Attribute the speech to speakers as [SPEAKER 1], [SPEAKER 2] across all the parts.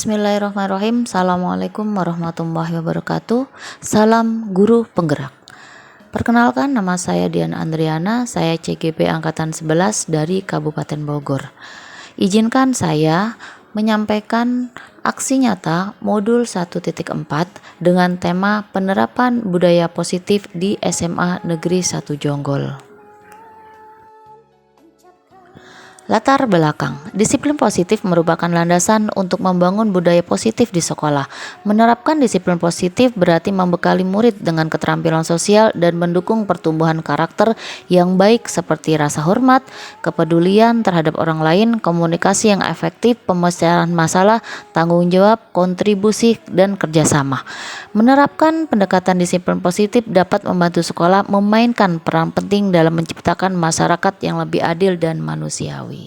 [SPEAKER 1] Bismillahirrahmanirrahim. Assalamualaikum warahmatullahi wabarakatuh. Salam guru penggerak. Perkenalkan, nama saya Dian Andriana. Saya CGP Angkatan 11 dari Kabupaten Bogor. Izinkan saya menyampaikan aksi nyata modul 1.4 dengan tema penerapan budaya positif di SMA Negeri 1 Jonggol. Latar belakang, disiplin positif merupakan landasan untuk membangun budaya positif di sekolah. Menerapkan disiplin positif berarti membekali murid dengan keterampilan sosial dan mendukung pertumbuhan karakter yang baik seperti rasa hormat, kepedulian terhadap orang lain, komunikasi yang efektif, pemecahan masalah, tanggung jawab, kontribusi, dan kerjasama. Menerapkan pendekatan disiplin positif dapat membantu sekolah memainkan peran penting dalam menciptakan masyarakat yang lebih adil dan manusiawi.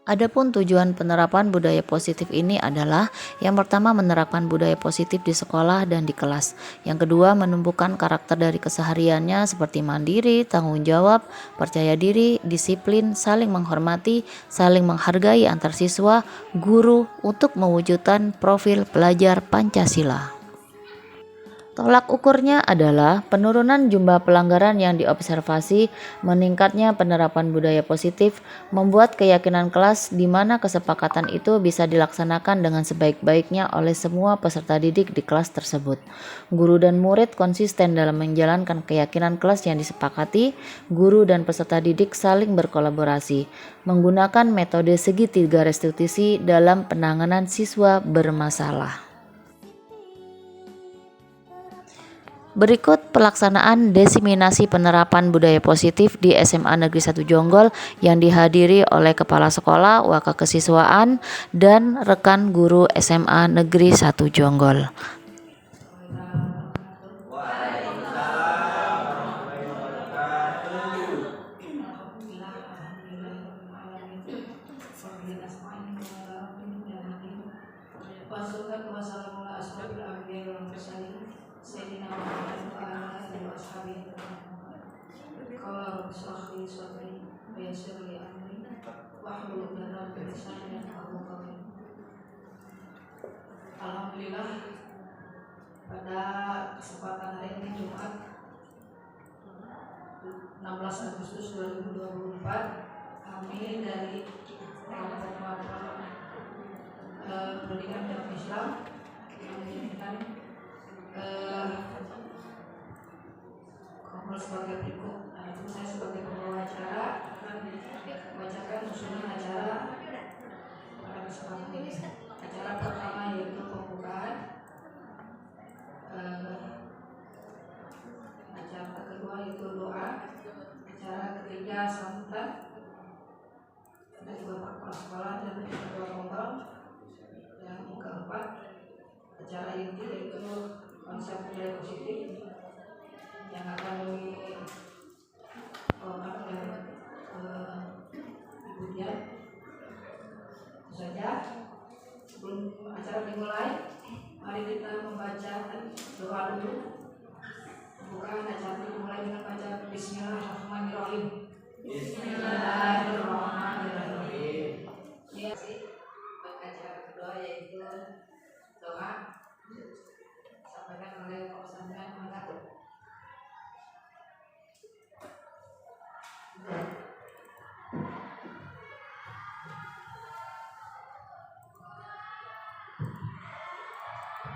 [SPEAKER 1] Adapun tujuan penerapan budaya positif ini adalah yang pertama menerapkan budaya positif di sekolah dan di kelas. Yang kedua menumbuhkan karakter dari kesehariannya seperti mandiri, tanggung jawab, percaya diri, disiplin, saling menghormati, saling menghargai antar siswa, guru untuk mewujudkan profil pelajar Pancasila. Tolak ukurnya adalah penurunan jumlah pelanggaran yang diobservasi, meningkatnya penerapan budaya positif, membuat keyakinan kelas di mana kesepakatan itu bisa dilaksanakan dengan sebaik-baiknya oleh semua peserta didik di kelas tersebut. Guru dan murid konsisten dalam menjalankan keyakinan kelas yang disepakati, guru dan peserta didik saling berkolaborasi, menggunakan metode segitiga restitusi dalam penanganan siswa bermasalah. Berikut pelaksanaan diseminasi penerapan budaya positif di SMA Negeri 1 Jonggol yang dihadiri oleh Kepala Sekolah, Wakil Kesiswaan, dan rekan guru SMA Negeri 1 Jonggol.
[SPEAKER 2] Alhamdulillah, pada kesempatan hari ini Jumat 16 Agustus 2024, kami dari Pendidikan dan Islam menginginkan kompol sebagai berikut. Saya sebagai pembawa acara akan membacakan usulan acara pada kesempatan ini. Acara pertama yaitu pembukaan, acara kedua yaitu doa, acara ketiga sambutan dari Bapak Kepala Sekolah dan Ketua Kompol. Yang keempat, acara inti yaitu konsep budaya positif yang akan dibawakan oleh Ibu Dian. Itu saja. Sebelum acara dimulai, mari kita membacakan doa dulu. Pembukaan acara dimulai dengan baca Bismillahirrahmanirrahim. Bismillahirrahmanirrahim. Ya, acara kedua yaitu doa disampaikan oleh Pak Pesantren Mangkat.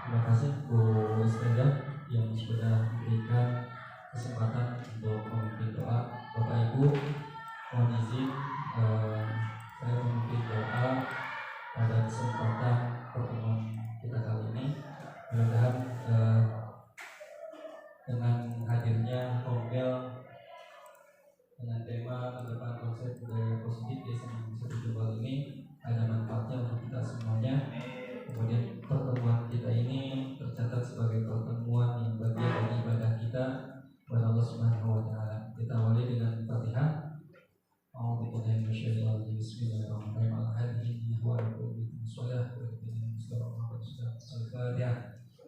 [SPEAKER 3] Terima kasih Bu Istenda yang sudah memberikan kesempatan untuk memimpin doa. Bapak Ibu, mohon izin saya memimpin doa pada kesempatan pertemuan kita kali ini. Mudah-mudahan dengan hadirnya Kombel dengan tema penerapan konsep budaya positif di SMA 1 Jonggol ini ada manfaatnya untuk kita semuanya. Kemudian pertemuan kita ini tercatat sebagai pertemuan yang bagian dari ibadah kita kepada Allah Subhanahu wa taala. Kita awali dengan Fatihah. A'udzubillahi minasyaitonir rajim. Bismillahirrahmanirrahim. Al-hadiyyi wa al-qurbi shalah wa al-dinin Mustafa Al-Fatihah.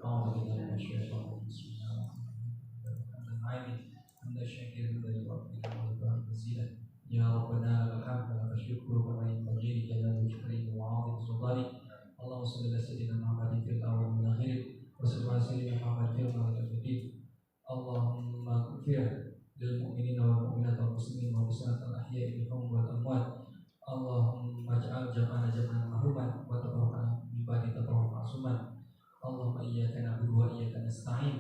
[SPEAKER 3] A'udzubillahi minasyaitonir rajim. Bismillahirrahmanirrahim. Hamdan syakiran lillahi rabbil alamin. Ya Rabbana lakal hamdu wa syukru wa yanbaghi li jalali wajhika wa ومن سلطانك اللهم صل على سيدنا محمد في الأول والآخر وصل على سيدنا محمد في الأول والآخر اللهم اغفر للمؤمنين والمؤمنات والمسلمين والمسلمات الأحياء منهم والأموات اللهم اجعل جمعنا جمعا مرحوما وتفرقنا من بعد تفرقا معصوما اللهم إياك نعبد وإياك نستعين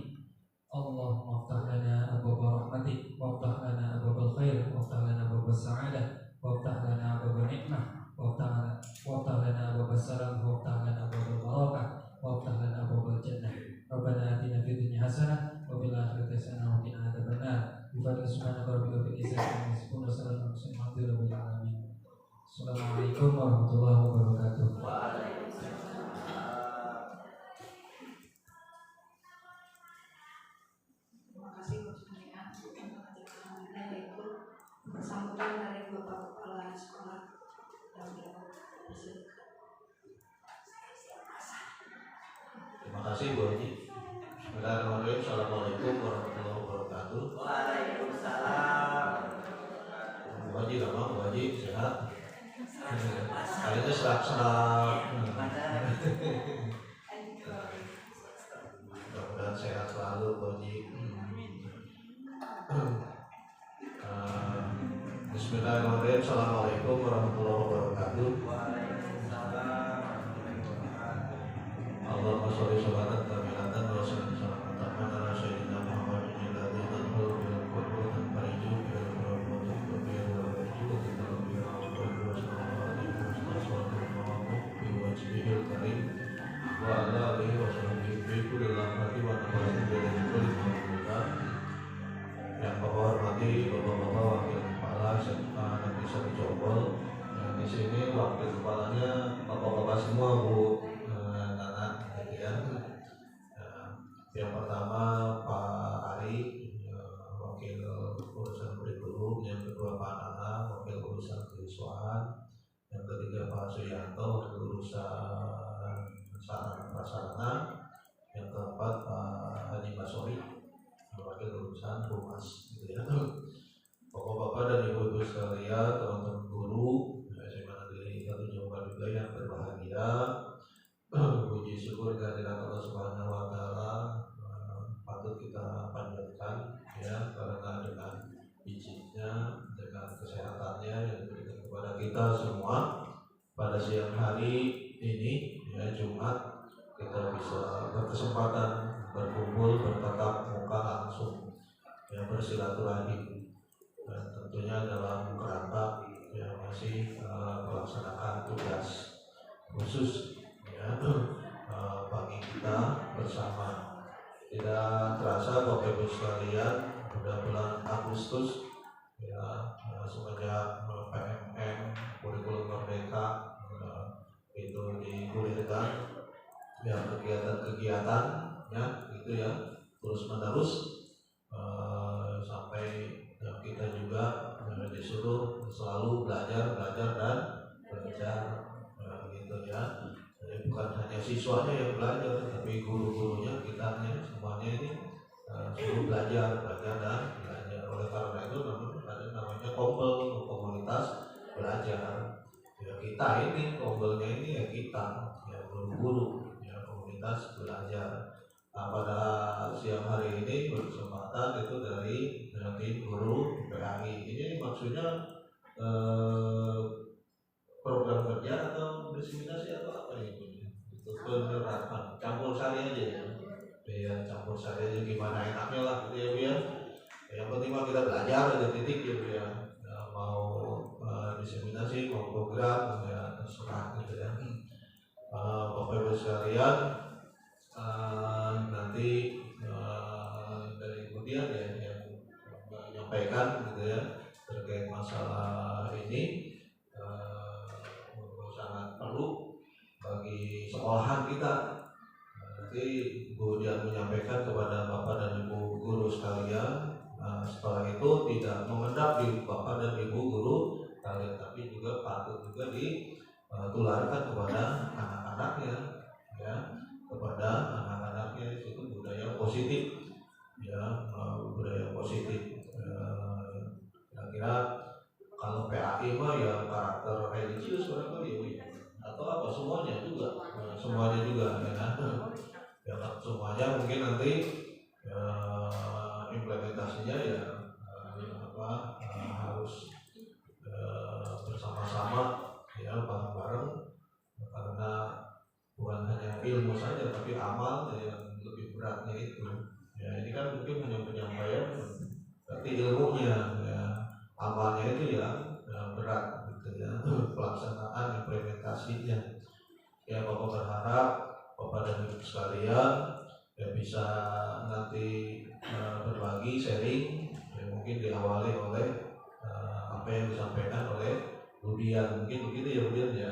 [SPEAKER 3] اللهم افتح لنا أبواب رحمتك وافتح لنا أبواب الخير وافتح لنا أبواب السعادة وافتح لنا أبواب النعمة وافتح لنا أبواب السلام وافتح لنا أبواب البركة وافتح لنا أبواب الجنة ربنا آتنا في الدنيا حسنة وفي الآخرة حسنة وقنا عذاب النار بفضل سبحانك ربك بالعزة عما يصفون وسلام على المرسلين والحمد لله رب العالمين. Assalamualaikum warahmatullahi wabarakatuh.
[SPEAKER 2] Terima kasih untuk penyampaian pengajaran yaitu bersangkutan dari Bapak Kepala Sekolah dan
[SPEAKER 4] Terima kasih Bu Haji. Bismillahirrahmanirrahim. Assalamualaikum warahmatullahi wabarakatuh.
[SPEAKER 5] Waalaikumsalam.
[SPEAKER 4] Bu Haji lama, Bu Haji sehat. Kayaknya serak-serak. Mudah-mudahan sehat selalu Bu Haji. Bismillahirrahmanirrahim. Assalamualaikum warahmatullahi wabarakatuh. Allahumma sholli sholatan kamilatan wa sallim salamatan ala sayyidina Muhammadin alladzi tadkhulu bil qulub wa tanfariju bil qulub wa tanfariju wa tanfariju wa tanfariju wa tanfariju wa wajhihil karim wa ala alihi wa sahbihi fi kulli lahzatin wa nafasin bi kulli mawdu'at. Yang Bapak hormati Bapak-bapak wakil kepala serta Nabi Sari Jobol. Di sini wakil kepalanya Bapak-bapak semua Bu. Yang pertama Pak Ari, wakil urusan kurikulum. Yang kedua Pak Nana, wakil urusan kehiswaan. Yang ketiga Pak Suyanto, wakil urusan sarana prasarana. Yang keempat Pak Haji Basori, wakil urusan humas. Gitu ya. Bapak-bapak dan ibu-ibu sekalian, teman-teman guru SMA Negeri 1 Jombang juga yang berbahagia. Puji syukur kehadirat Allah Subhanahu wa taala patut kita panjatkan ya, karena dengan izinnya, dengan kesehatannya yang diberikan kepada kita semua pada siang hari ini ya, Jumat, kita bisa berkesempatan berkumpul bertatap muka langsung ya, bersilaturahim, dan tentunya dalam kerangka yang masih melaksanakan tugas khusus ya, bagi kita bersama. Tidak terasa Bapak Ibu sekalian, sudah bulan Agustus ya, semenjak PMM kurikulum merdeka itu digulirkan ya, kegiatan-kegiatan ya itu ya terus menerus sampai ya, kita juga disuruh selalu belajar dan belajar gitu ya. Jadi bukan hanya siswanya yang belajar, tapi guru-gurunya, kitanya semuanya ini suruh belajar dan belajar. Oleh karena itu ada namanya kompel, komunitas belajar. Ya kita ini kompelnya ini ya kita, ya guru-guru, ya komunitas belajar. Nah, pada siang hari ini berkesempatan itu dari tim guru PAI. Ini maksudnya program kerja atau diseminasi atau apa ya Bu? Itu penerapan campur sari aja ya. Ya campur sari aja, gimana enaknya lah gitu ya Bu ya. Yang penting mah kita belajar ada titik ya Bu ya. Mau diseminasi, mau program ya terserah gitu ya. Bapak Ibu sekalian, nanti dari kemudian ya yang menyampaikan gitu ya terkait masalah ini sangat perlu bagi sekolahan kita. Nanti kemudian menyampaikan kepada Bapak dan Ibu guru sekalian. Setelah itu tidak mengendap di Bapak dan Ibu guru kalian, tapi juga patut juga ditularkan kepada anak-anaknya ya, kepada anak-anaknya. Itu budaya positif ya, budaya positif. Kira-kira kalau PAI mah ya karakter religius barangkali ya, atau apa semua mungkin nanti implementasinya ya harus bersama-sama ya, bareng-bareng, karena bukan hanya ilmu saja tapi amal yang lebih beratnya itu ya. Ini kan mungkin hanya penyampaian, tapi ilmunya ya, amalnya itu yang berat gitu ya, pelaksanaan implementasinya ya. Bapak berharap Bapak dan Ibu sekalian ya bisa nanti berbagi, sharing ya, mungkin diawali oleh apa yang disampaikan oleh Budian, mungkin begitu ya Budian ya.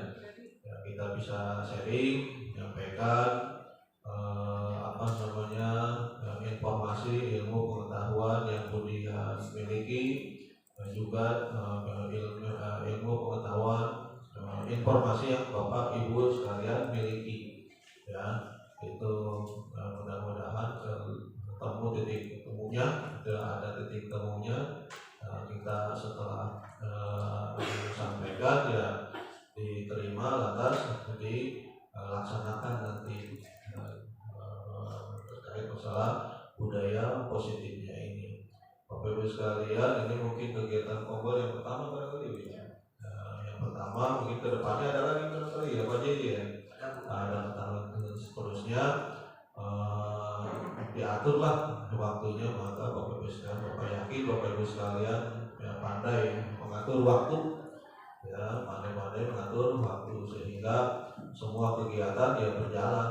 [SPEAKER 4] Ya, kita bisa sharing, menyampaikan informasi, ilmu, pengetahuan yang Budian miliki, dan juga ilmu, pengetahuan, informasi yang Bapak Ibu sekalian miliki ya. Itu mudah-mudahan ketemu titik temunya, ada titik temunya. Kita setelah disampaikan ya diterima, lantas dilaksanakan nanti terkait masalah budaya positifnya ini. Bapak Ibu sekalian, ini mungkin kegiatan Kombol yang pertama barangkali ya. Yang pertama mungkin kedepannya ada lagi barangkali ya Pak Jadi ya. Dan tahun seterusnya diaturlah waktunya, maka Bapak Ibu sekalian, Bapak yakin Bapak Ibu sekalian ya, pandai mengatur waktu ya, pandai-pandai mengatur waktu sehingga semua kegiatan ya berjalan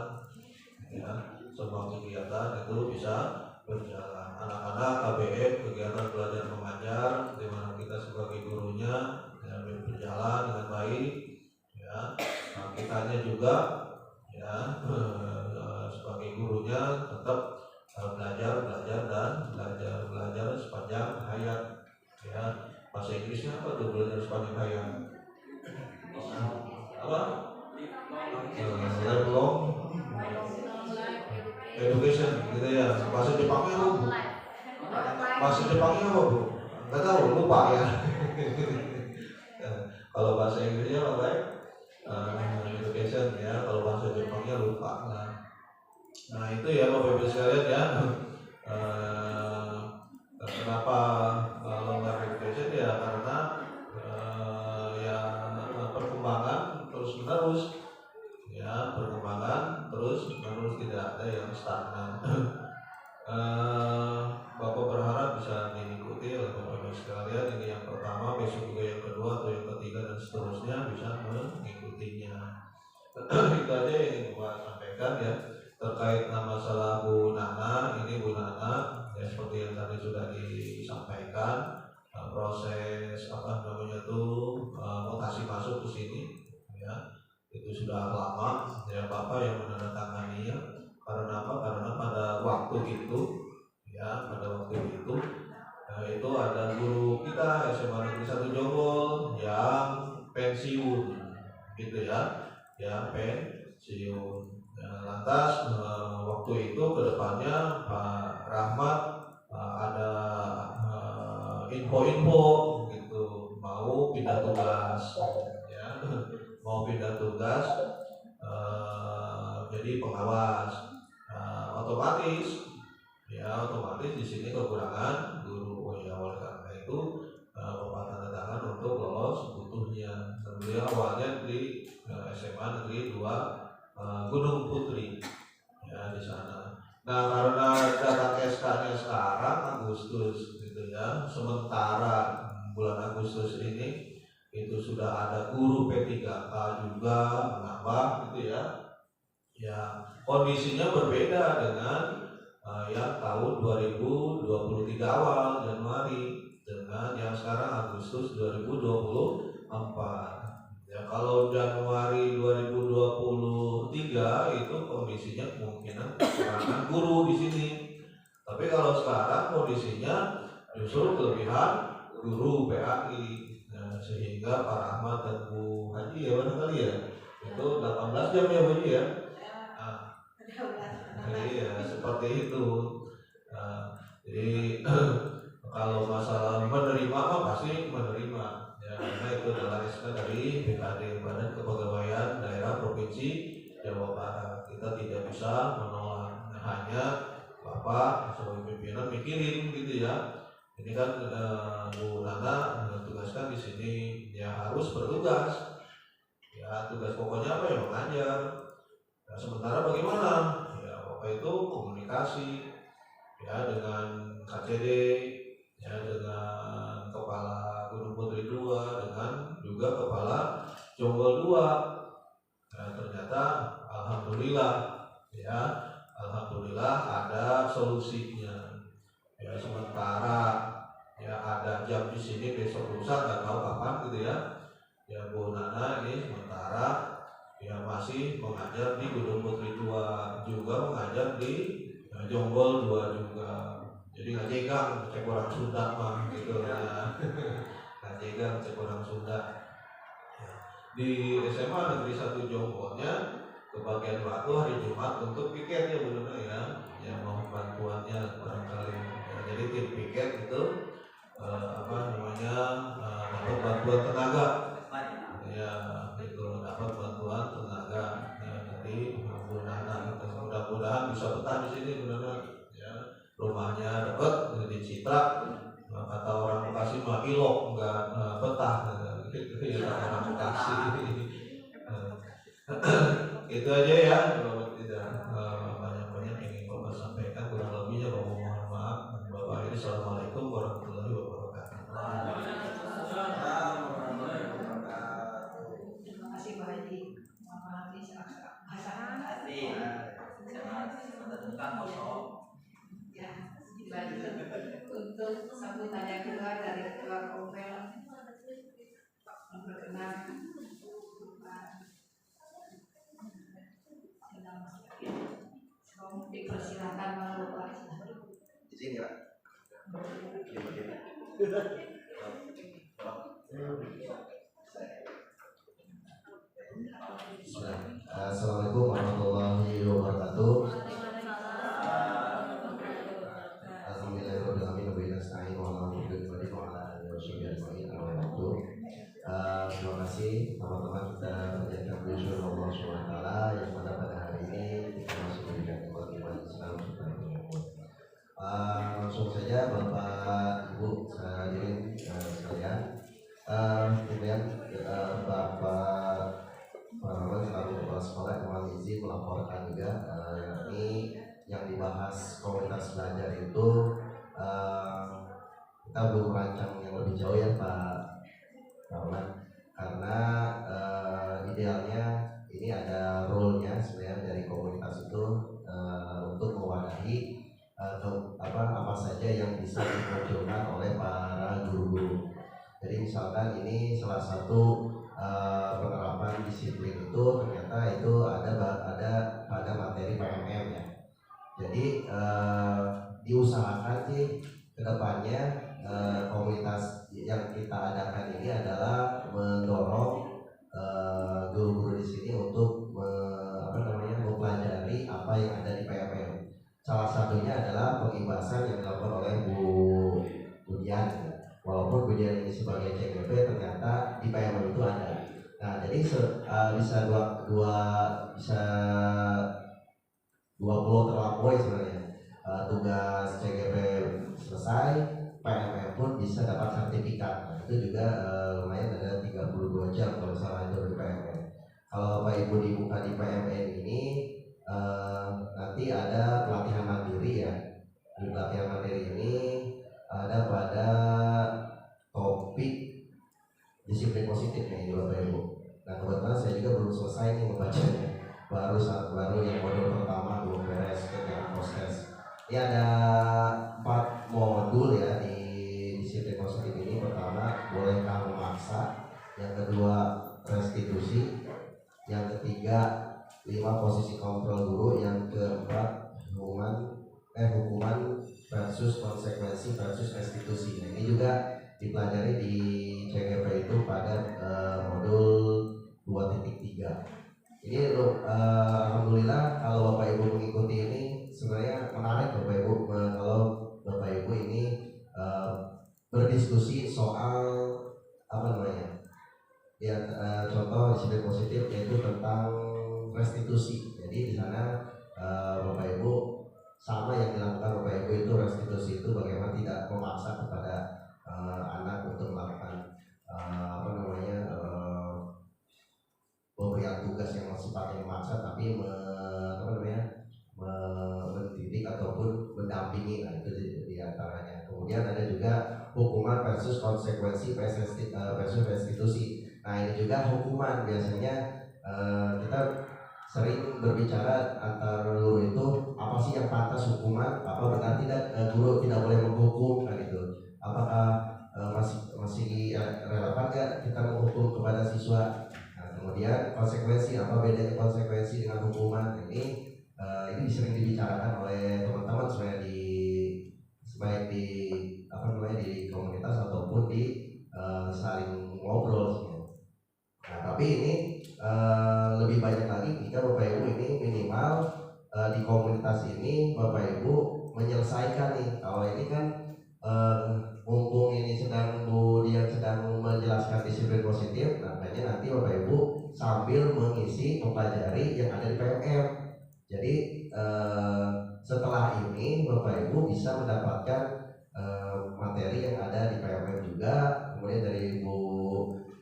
[SPEAKER 4] ya, semua kegiatan itu bisa berjalan. Anak-anak KBM, kegiatan belajar mengajar, di mana kita sebagai gurunya ya, berjalan dengan baik ya. Nah, kitanya juga ya sebagai gurunya tetap belajar sepanjang hayat ya. Bahasa Inggrisnya apa tuh belajar sepanjang hayat? Apa? Lifelong education gitu ya. Bahasa Jepangnya apa Bu? Bahasa Jepangnya apa Bu? Nggak tahu, lupa ya. Kalau bahasa Inggrisnya apa baik? Education ya. Kalau bahasa Jepangnya lupa. Nah itu ya Bapak Ibu sekalian ya. Kenapa long life education ya, karena ya perkembangan terus menerus ya, perkembangan terus menerus, tidak ada yang stagnan. Bapak berharap bisa diikuti oleh Bapak Ibu sekalian. Ini yang pertama, besok juga yang kedua atau yang ketiga dan seterusnya bisa mengikutinya. Itu aja yang ingin Bapak sampaikan ya terkait masalah Bu Nana. Ini Bu Nana ya, seperti yang tadi sudah disampaikan, proses mutasi masuk ke sini ya, itu sudah lama ya Bapak yang menandatanganinya. Karena apa? Karena pada waktu itu ya, itu ada guru kita SMA Negeri 1 Jonggol yang pensiun gitu ya, pensiun. Lantas waktu itu kedepannya Pak Rahmat ada info-info gitu, mau pindah tugas ya, jadi pengawas. Otomatis di sini kekurangan guru ya, oleh karena itu Bapak tanda tangan untuk lolos butuhnya. Beliau awalnya di SMA Negeri 2 Gunung Putri ya, di sana. Nah karena datang SK-nya sekarang Agustus gitu ya, sementara bulan Agustus ini itu sudah ada guru P3K juga menambah gitu ya. Ya kondisinya berbeda dengan yang tahun 2023 awal Januari dengan yang sekarang Agustus 2024. Ya, kalau Januari 2023 itu kondisinya kemungkinan kekurangan guru di sini. Tapi kalau sekarang kondisinya justru kelebihan guru PAI. Nah, sehingga Pak Rahmat dan Bu Haji ya barangkali ya, itu 18 jam ya Bu Haji ya. Iya seperti itu. Jadi kalau masalah menerima pasti menerima. Ya, karena itu adalah SK dari BKD, Badan Kepegawaian Daerah Provinsi Jawa Barat. Kita tidak bisa menolak, hanya Bapak sebagai pimpinan mikirin gitu ya. Ini kan Bu Nana tugaskan di sini ya harus bertugas. Ya tugas pokoknya apa ya mengajar. Nah, sementara bagaimana? Ya Bapak itu komunikasi ya dengan KCD, ya dengan kepala Gunung Putri 2, dengan juga kepala Jonggol 2. Nah, ternyata alhamdulillah ya, alhamdulillah ada solusinya. Ya sementara ya ada jam di sini, besok lusa nggak tahu kapan gitu ya. Ya Bu Nana ini sementara ya masih mengajar di Gunung Putri 2, juga mengajar di Jonggol 2 juga. Jadi nggak jegang cek orang Sunda mah gitu ya. Nggak jegang cek orang Sunda. Ya. Di SMA Negeri 1 Jonggolnya kebagian waktu hari Jumat untuk piket ya Bu Nana ya. Ya mohon bantuannya barangkali. Ya, jadi tim piket itu dapat bantuan tenaga. Ya itu dapat bantuan tenaga dari Bu Nana. Mudah-mudahan bisa betah di sini Bu Nana. Ya, rumahnya dekat di Citra. Kata orang Bekasi mah ilok nggak betah gitu ya orang Bekasi. Itu aja ya, kalau tidak banyak-banyak ingin Bapak sampaikan, kurang lebihnya Bapak mohon maaf. Bapak ini assalamualaikum warahmatullahi wabarakatuh.
[SPEAKER 2] Terima kasih Pak Haji. Mohon maaf nih bahasa ya, dilanjut untuk sambutan yang kedua dari Ketua Kompel memperkenalkan dipersilakan Bapak.
[SPEAKER 5] Di sini Pak.
[SPEAKER 6] Assalamualaikum warahmatullahi wabarakatuh. Terima kasih teman-teman, kita menjadikan bersyukur Allah SWT yang pada hari ini kita masih diberikan keberkahan Islam langsung saja Bapak Ibu hadirin sekalian, kemudian Bapak Parawan selalu kepala sekolah mohon izin melaporkan juga yakni yang dibahas komunitas belajar itu kita belum merancang yang lebih jauh ya Pak Parawan, karena idealnya ini ada role-nya sebenarnya dari komunitas itu untuk mewadahi apa saja yang bisa dimunculkan oleh para guru-guru. Jadi misalkan ini salah satu penerapan disiplin itu ternyata itu ada pada materi PMM ya. Jadi diusahakan sih kedepannya komunitas yang kita adakan ini adalah mendorong guru-guru di sini untuk mempelajari apa yang ada di PMM. Salah satunya adalah pengibasan yang dilakukan oleh Bu Dian. Walaupun Bu Dian ini sebagai CGP ternyata di PMM itu ada. Nah, jadi bisa dua pulau terlampaui sebenarnya. Tugas CGP selesai, PMM pun bisa dapat sertifikat. Nah, itu juga lumayan ada 32 jam kalau misalnya itu di PMM. Kalau Bapak Ibu dibuka di PMN ini nanti ada pelatihan mandiri ya. Di pelatihan mandiri ini ada pada topik disiplin positif ya ini Bapak Ibu. Nah kebetulan saya juga belum selesai nih membacanya. Baru yang modul pertama belum beres kegiatan proses. Ini ada 4 modul ya di disiplin positif ini. Pertama, bolehkah memaksa? Yang kedua, restitusi. Yang ketiga, 5 posisi kontrol guru. Yang keempat, hukuman versus konsekuensi versus restitusi. Nah, ini juga dipelajari di CGP itu pada modul 2.3. Ini alhamdulillah kalau Bapak Ibu mengikuti ini sebenarnya menarik Bapak Ibu kalau Bapak Ibu ini berdiskusi soal contoh disiplin positif yaitu tentang restitusi. Jadi di sana Bapak Ibu sama yang dilakukan Bapak Ibu itu restitusi itu bagaimana tidak memaksa kepada anak untuk melakukan pemberian tugas yang sifatnya memaksa, tapi mendidik ataupun mendampingi. Nah, itu di antaranya. Kemudian ada juga hukuman versus konsekuensi versus restitusi. Nah, ini juga hukuman biasanya kita sering berbicara antar guru itu apa sih yang pantas hukuman, apa benar tidak guru tidak boleh menghukum, kan gitu. Apakah masih relevan nggak kita menghukum kepada siswa? Nah, kemudian konsekuensi, apa bedanya konsekuensi dengan hukuman? Ini sering dibicarakan oleh teman-teman sebenarnya baik di di komunitas ataupun di saling ngobrol sebenarnya. Nah, tapi ini lebih banyak lagi jika Bapak Ibu ini minimal di komunitas ini Bapak Ibu menyelesaikan nih. Kalau ini kan mumpung ini Bu Dian sedang menjelaskan disiplin positif, makanya nanti Bapak Ibu sambil mengisi mempelajari yang ada di PMM. Jadi setelah ini Bapak Ibu bisa mendapatkan materi yang ada di PMM juga, kemudian dari Bu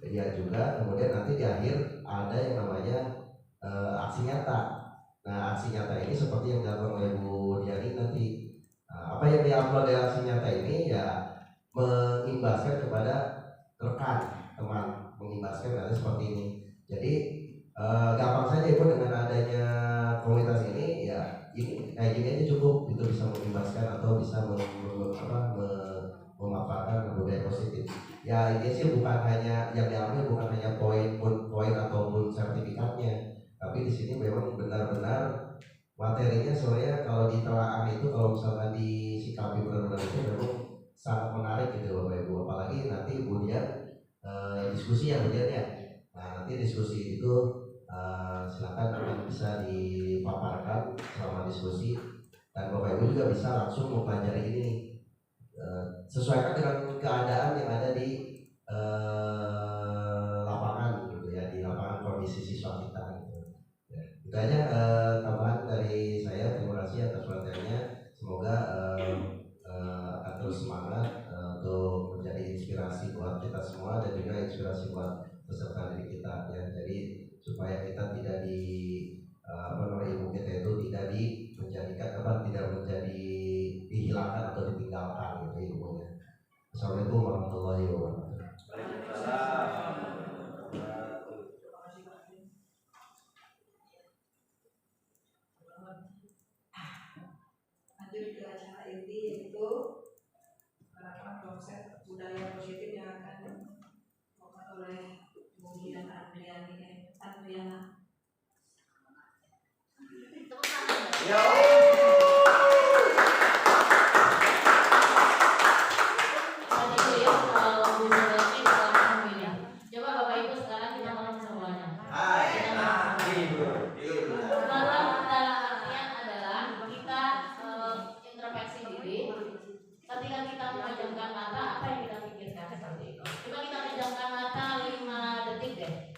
[SPEAKER 6] Dian juga, kemudian nanti di akhir ada yang namanya aksi nyata. Nah, aksi nyata ini seperti yang dilakukan oleh Bu Dian nanti. Apa yang diupload dari aksi nyata ini ya mengimbaskan kepada rekan teman, mengimbaskan ada seperti ini. Jadi gampang saja Ibu dengan adanya komunitas ini ya ini kayak gini aja cukup, itu bisa mengimbaskan atau bisa memanfaatkan budaya positif. Ya ini sih bukan hanya yang diambil bukan hanya poin ataupun sertifikatnya, tapi di sini memang benar-benar materinya sebenarnya kalau ditelaah itu kalau misalkan disikapi benar-benar itu memang sangat menarik gitu Bapak Ibu, apalagi nanti kemudian diskusi ya kemudian ya. Nah, nanti diskusi itu silakan akan bisa dipaparkan selama diskusi dan Bapak Ibu juga bisa langsung mempelajari ini sesuaikan dengan keadaan yang ada di lapangan gitu ya, di lapangan kondisi siswa kita gitu. Ya, itu aja tambahan dari saya. Terima kasih atas perhatiannya. Semoga akan terus semangat untuk menjadi inspirasi buat kita semua dan juga inspirasi buat peserta didik kita ya. Jadi supaya kita tidak ilmu kita itu tidak dihilangkan atau ditinggalkan gitu ilmunya. Assalamualaikum warahmatullahi wabarakatuh.
[SPEAKER 2] Lanjut ke acara inti yaitu konsep budaya positif yang akan dibawakan oleh Bu Dian Andriana.
[SPEAKER 1] Coba Bapak Ibu sekarang kita ngomong semuanya. Introspeksi diri. Ketika kita memejamkan mata, apa yang kita pikirkan seperti itu? Coba kita pejamkan mata 5 detik deh.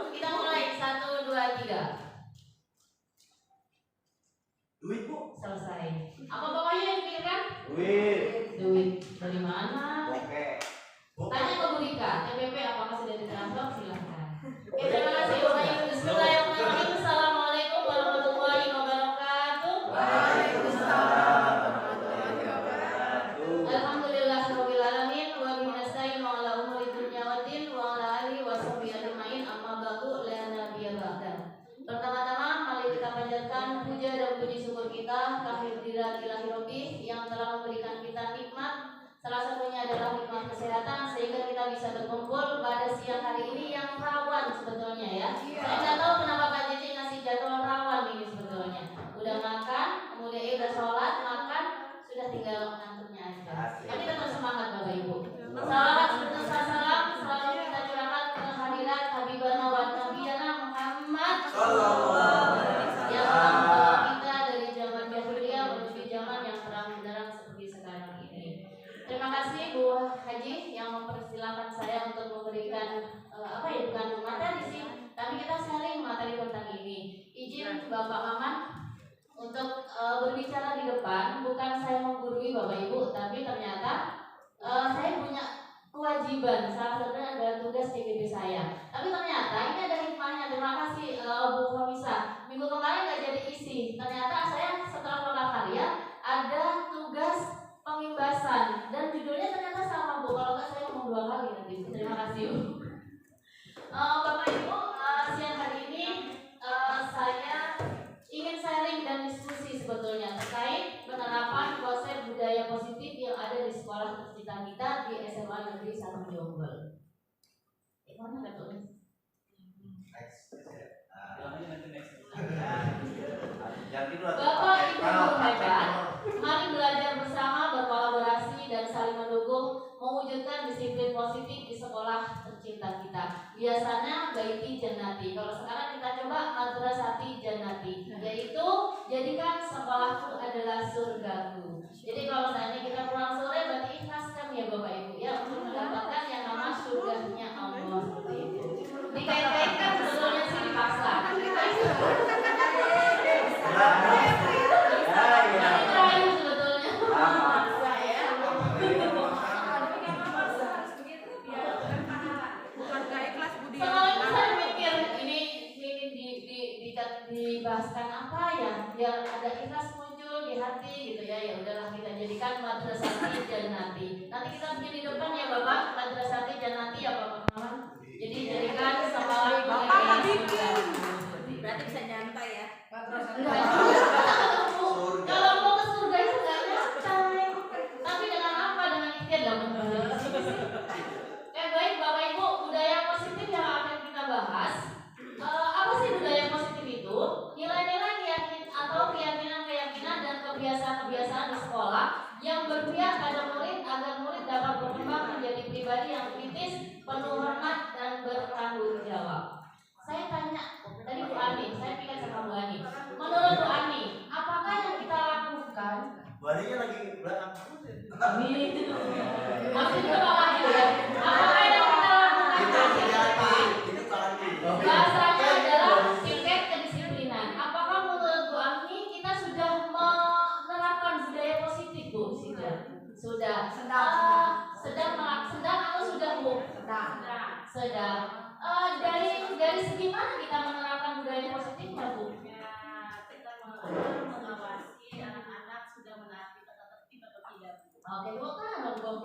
[SPEAKER 1] Kita mulai 1, 2, 3.
[SPEAKER 5] Duit Bu.
[SPEAKER 1] Selesai. Apa bapaknya yang dipikirkan? Duit. Dari mana?
[SPEAKER 5] Oke.
[SPEAKER 1] Tanya ke Bu Rika, TPP apakah sudah ditransfer? Silahkan. Oke, terima kasih Bapak Ibu. Bismillahirrahmanirrahim. Assalamualaikum warahmatullahi wabarakatuh.
[SPEAKER 2] Waalaikumsalam warahmatullahi wabarakatuh.
[SPEAKER 1] Alhamdulillahirabbil alamin wa bihi nasta'in wa ala umuri dunya waddin wa ala alihi washabihi ajmain amma ba'du la nabiyya ba'da. Pertama-tama mari kita panjatkan puja dan puji syukur kita kehadirat ilahi Rabbi yang telah memberikan kita nikmat. Salah satunya adalah nikmat kesehatan sehingga kita bisa berkumpul pada siang hari ini yang rawan sebetulnya ya. Saya nggak tahu kenapa Pak Cici ngasih jadwal rawan ini sebetulnya. Udah makan, kemudian udah sholat, makan, sudah tinggal ngantuknya aja. Tapi tetap semangat Bapak Ibu. Salawat serta salam selalu kita curahkan ke hadirat Habibana wa Nabiyana Muhammad yang telah membawa kita dari zaman jahiliyah menuju zaman yang terang benderang seperti sekarang ini. Terima kasih Bu Haji yang mempersilahkan saya untuk memberikan bukan materi sih, tapi kita sharing materi tentang ini. Izin Bapak Maman untuk berbicara di depan. Bukan saya menggurui Bapak Ibu, tapi ternyata saya punya kewajiban. Salah satunya adalah tugas PBB saya. Tapi ternyata ini ada hikmahnya. Terima kasih Bu Komisa. Minggu kemarin nggak jadi isi. Ternyata saya setelah prakarya ada tugas pengimbasan dan judulnya ternyata sama Bu. Kalau nggak saya ngomong 2 kali nanti. Terima kasih Bu. Bapak Ibu, siang hari ini saya ingin sharing dan diskusi sebetulnya terkait penerapan konsep budaya positif yang ada di sekolah tercinta kita di SMA Negeri 1 Jonggol. Mana betul? Bapak Ibu guru hebat, mari belajar bersama, berkolaborasi dan saling mendukung mewujudkan disiplin positif di sekolah tercinta kita. Biasanya Baiti Jannati. Kalau sekarang kita coba Madrasati Jannati, yaitu jadikan sekolahku adalah surgaku. Jadi kalau seandainya kita pulang sore berarti ikhlaskan ya Bapak Ibu ya untuk mendapatkan yang nama surganya Allah seperti itu. Dikait-kaitkan sebetulnya sih dipaksa. Terakhir sebetulnya. Semalam saya mikir ini dibahaskan apa ya biar ada ikhlas muncul di hati gitu ya. Ya udahlah kita jadikan Madrasati Jannati. Nanti kita bikin di depan ya Bapak, Madrasati Jannati ya Bapak Maman. Jadi jadikan sekolah Bapak bikin. Berarti bisa nyantai ya. Kalau mau ke surga itu nggak nyantai. Tapi dengan apa? Dengan ikhtiar dan baik Bapak Ibu, budaya positif yang akan kita bahas. Apa sih budaya positif itu? Nilai-nilai keyakinan dan kebiasaan-kebiasaan di sekolah yang berpihak pada murid agar murid dapat berkembang menjadi pribadi yang kritis, penuh hormat dan bertanggung jawab. Saya tanya tadi Bu Ani, saya pikir sama Bu Ani. Menurut Bu Ani, apakah yang kita lakukan?
[SPEAKER 5] Bu Aninya lagi belakang.
[SPEAKER 1] Maksudnya Pak Ani ya? Apakah yang kita lakukan? Bahasanya adalah tingkat kedisiplinan. Apakah menurut Bu Ani kita sudah menerapkan budaya positif Bu? Sudah. Sedang atau sudah Bu? Sedang. Dari segi mana kita menerapkan budaya positifnya Bu?
[SPEAKER 7] Kita mengawasi anak-anak sudah menaati tata tertib atau tidak.
[SPEAKER 1] Oke, Bu kan Bu.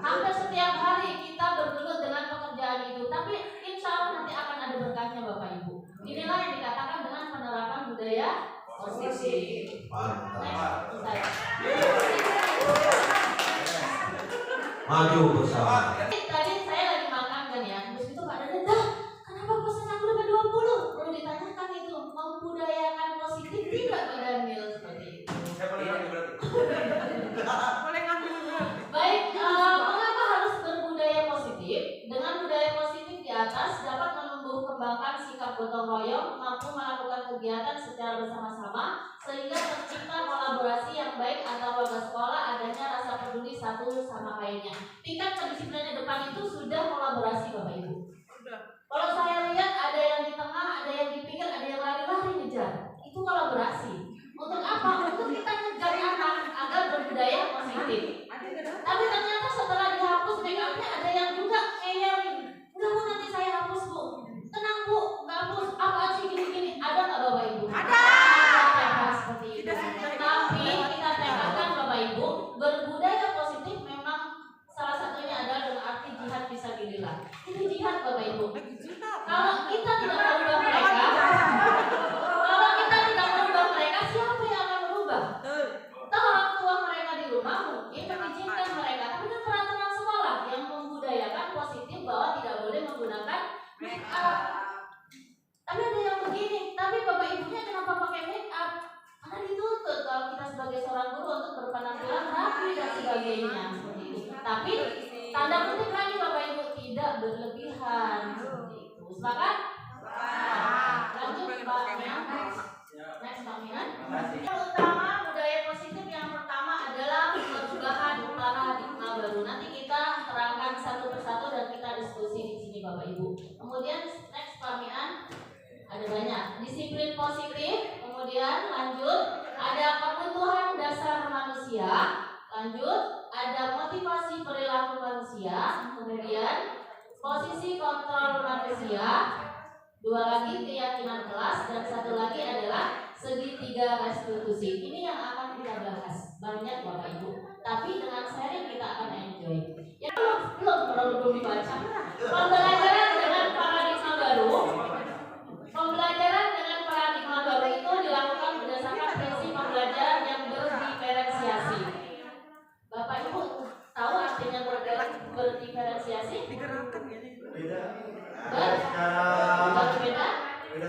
[SPEAKER 1] Hampir setiap hari kita bergelut dengan pekerjaan itu, tapi insya Allah nanti akan ada berkahnya Bapak Ibu. Inilah yang dikatakan dengan penerapan budaya positif.
[SPEAKER 4] Mantap.
[SPEAKER 1] Maju
[SPEAKER 4] bersama.
[SPEAKER 1] Tadi saya lagi makan kan ya, terus itu Pak Dada, dah kenapa pesan aku dapat 20? Perlu ditanyakan itu, membudayakan positif tidak Pak Daniel seperti itu. Baik, mengapa harus berbudaya positif? Dengan budaya positif di atas dapat menumbuh kembangkan sikap
[SPEAKER 7] bersikap gotong royong, mampu melakukan kegiatan secara bersama-sama, sehingga tercipta kolaborasi yang baik antar warga sekolah, adanya rasa peduli satu sama lainnya. Tingkat kedisiplinan depan itu sudah kolaborasi Bapak Ibu. Kalau saya lihat ada yang di tengah, ada yang di pinggir, ada yang lari-lari ngejar. Itu kolaborasi. Untuk apa? Untuk kita ngejar anak agar berbudaya positif. Tapi ternyata setelah dihapus make up-nya ada yang juga ngeyelin. Enggak Bu, nanti saya hapus Bu. Tenang Bu, nggak hapus. Apa sih gini-gini? Ada nggak Bapak Ibu? Ada. Seperti itu. Tapi kita tekankan Bapak Ibu, berbudaya positif memang salah satunya adalah dengan arti jihad fisabilillah. Ini jihad Bapak Ibu. Kalau kita tidak merubah mereka, siapa yang akan merubah? Entah orang tua mereka di rumah mungkin mengizinkan mereka, tapi kan peraturan sekolah yang membudayakan positif bahwa tidak boleh menggunakan make up. Tapi ada yang begini, tapi bapak ibunya kenapa pakai make up? Karena dituntut kalau kita sebagai seorang guru untuk berpenampilan rapi dan sebagainya. Tapi tanda kutip lagi bapak ibu, tidak berlebihan. Seperti itu. Sepakat? Lanjut Pak Mian. Next Pak Mian. Yang utama budaya positif yang pertama adalah perubahan paradigma baru. Nanti kita terangkan satu persatu dan kita diskusi di sini Bapak Ibu. Kemudian next Pak Mian, ada banyak. Disiplin positif. Kemudian lanjut ada kebutuhan dasar manusia. Lanjut ada motivasi perilaku manusia. Kemudian posisi kontrol manusia. Dua lagi keyakinan kelas, dan satu lagi adalah segitiga restitusi. Ini yang akan kita bahas banyak Bapak Ibu. Tapi dengan sharing kita akan enjoy. Ya belum dibaca. Pembelajaran dengan paradigma baru. Pembelajaran dengan paradigma baru itu dilakukan berdasarkan prinsip pembelajaran yang berdiferensiasi. Bapak Ibu tahu artinya berdiferensiasi?
[SPEAKER 5] Berbeda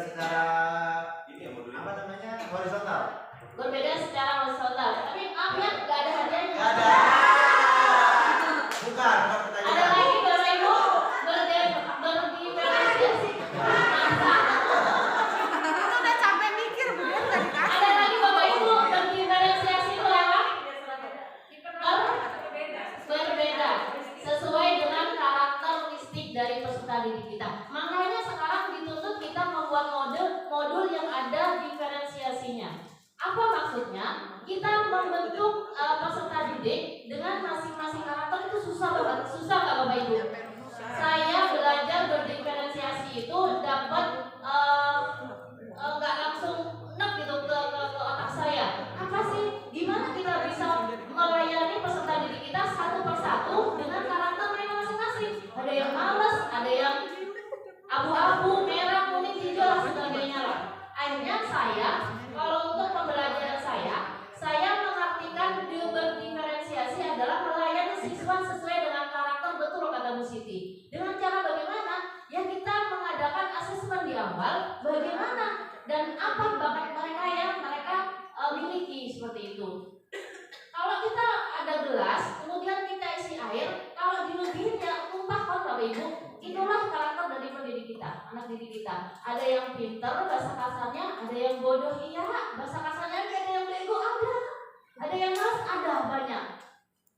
[SPEAKER 5] secara apa namanya, horizontal.
[SPEAKER 7] Berbeda secara horizontal. Tapi maaf ya, nggak ada hadiahnya.
[SPEAKER 5] Nggak ada. Bukan pertanyaan.
[SPEAKER 7] Ada lagi Bapak Ibu berdiferensiasi.
[SPEAKER 8] Itu udah capek mikir Bu, dia nggak dikasih.
[SPEAKER 7] Ada lagi Bapak Ibu berdiferensiasi itu lewat berbeda sesuai dengan karakteristik dari peserta didik kita. Makanya sekarang dituntut kita membuat modul yang ada diferensiasinya. Apa maksudnya? Kita membentuk peserta didik dengan masing-masing karakter itu susah banget. Susah nggak Bapak Ibu? Saya belajar berdiferensiasi itu dapat nggak langsung nek gitu ke otak saya. Apa sih? Gimana kita bisa melayani peserta didik kita satu persatu dengan karakter mereka masing-masing? Ada yang malas, ada yang abu-abu, merah, kuning, hijau, dan sebagainya lah. Akhirnya saya, kalau untuk pembelajaran saya mengartikan berdiferensiasi adalah melayani siswa sesuai dengan karakter, betul kata Bu Siti. Dengan cara bagaimana? Ya kita mengadakan asesmen di awal, bagaimana dan apa bakat mereka yang mereka miliki seperti itu. Kalau kita ada gelas, kemudian kita isi air, kalau dilebihin ya tumpahkan Bapak Ibu. Itulah karakter dari pendidik kita, anak didik kita. Ada yang pintar, bahasa kasarnya, ada yang bodoh, iya, bahasa kasarnya, ada yang bego, ada yang malas, ada banyak.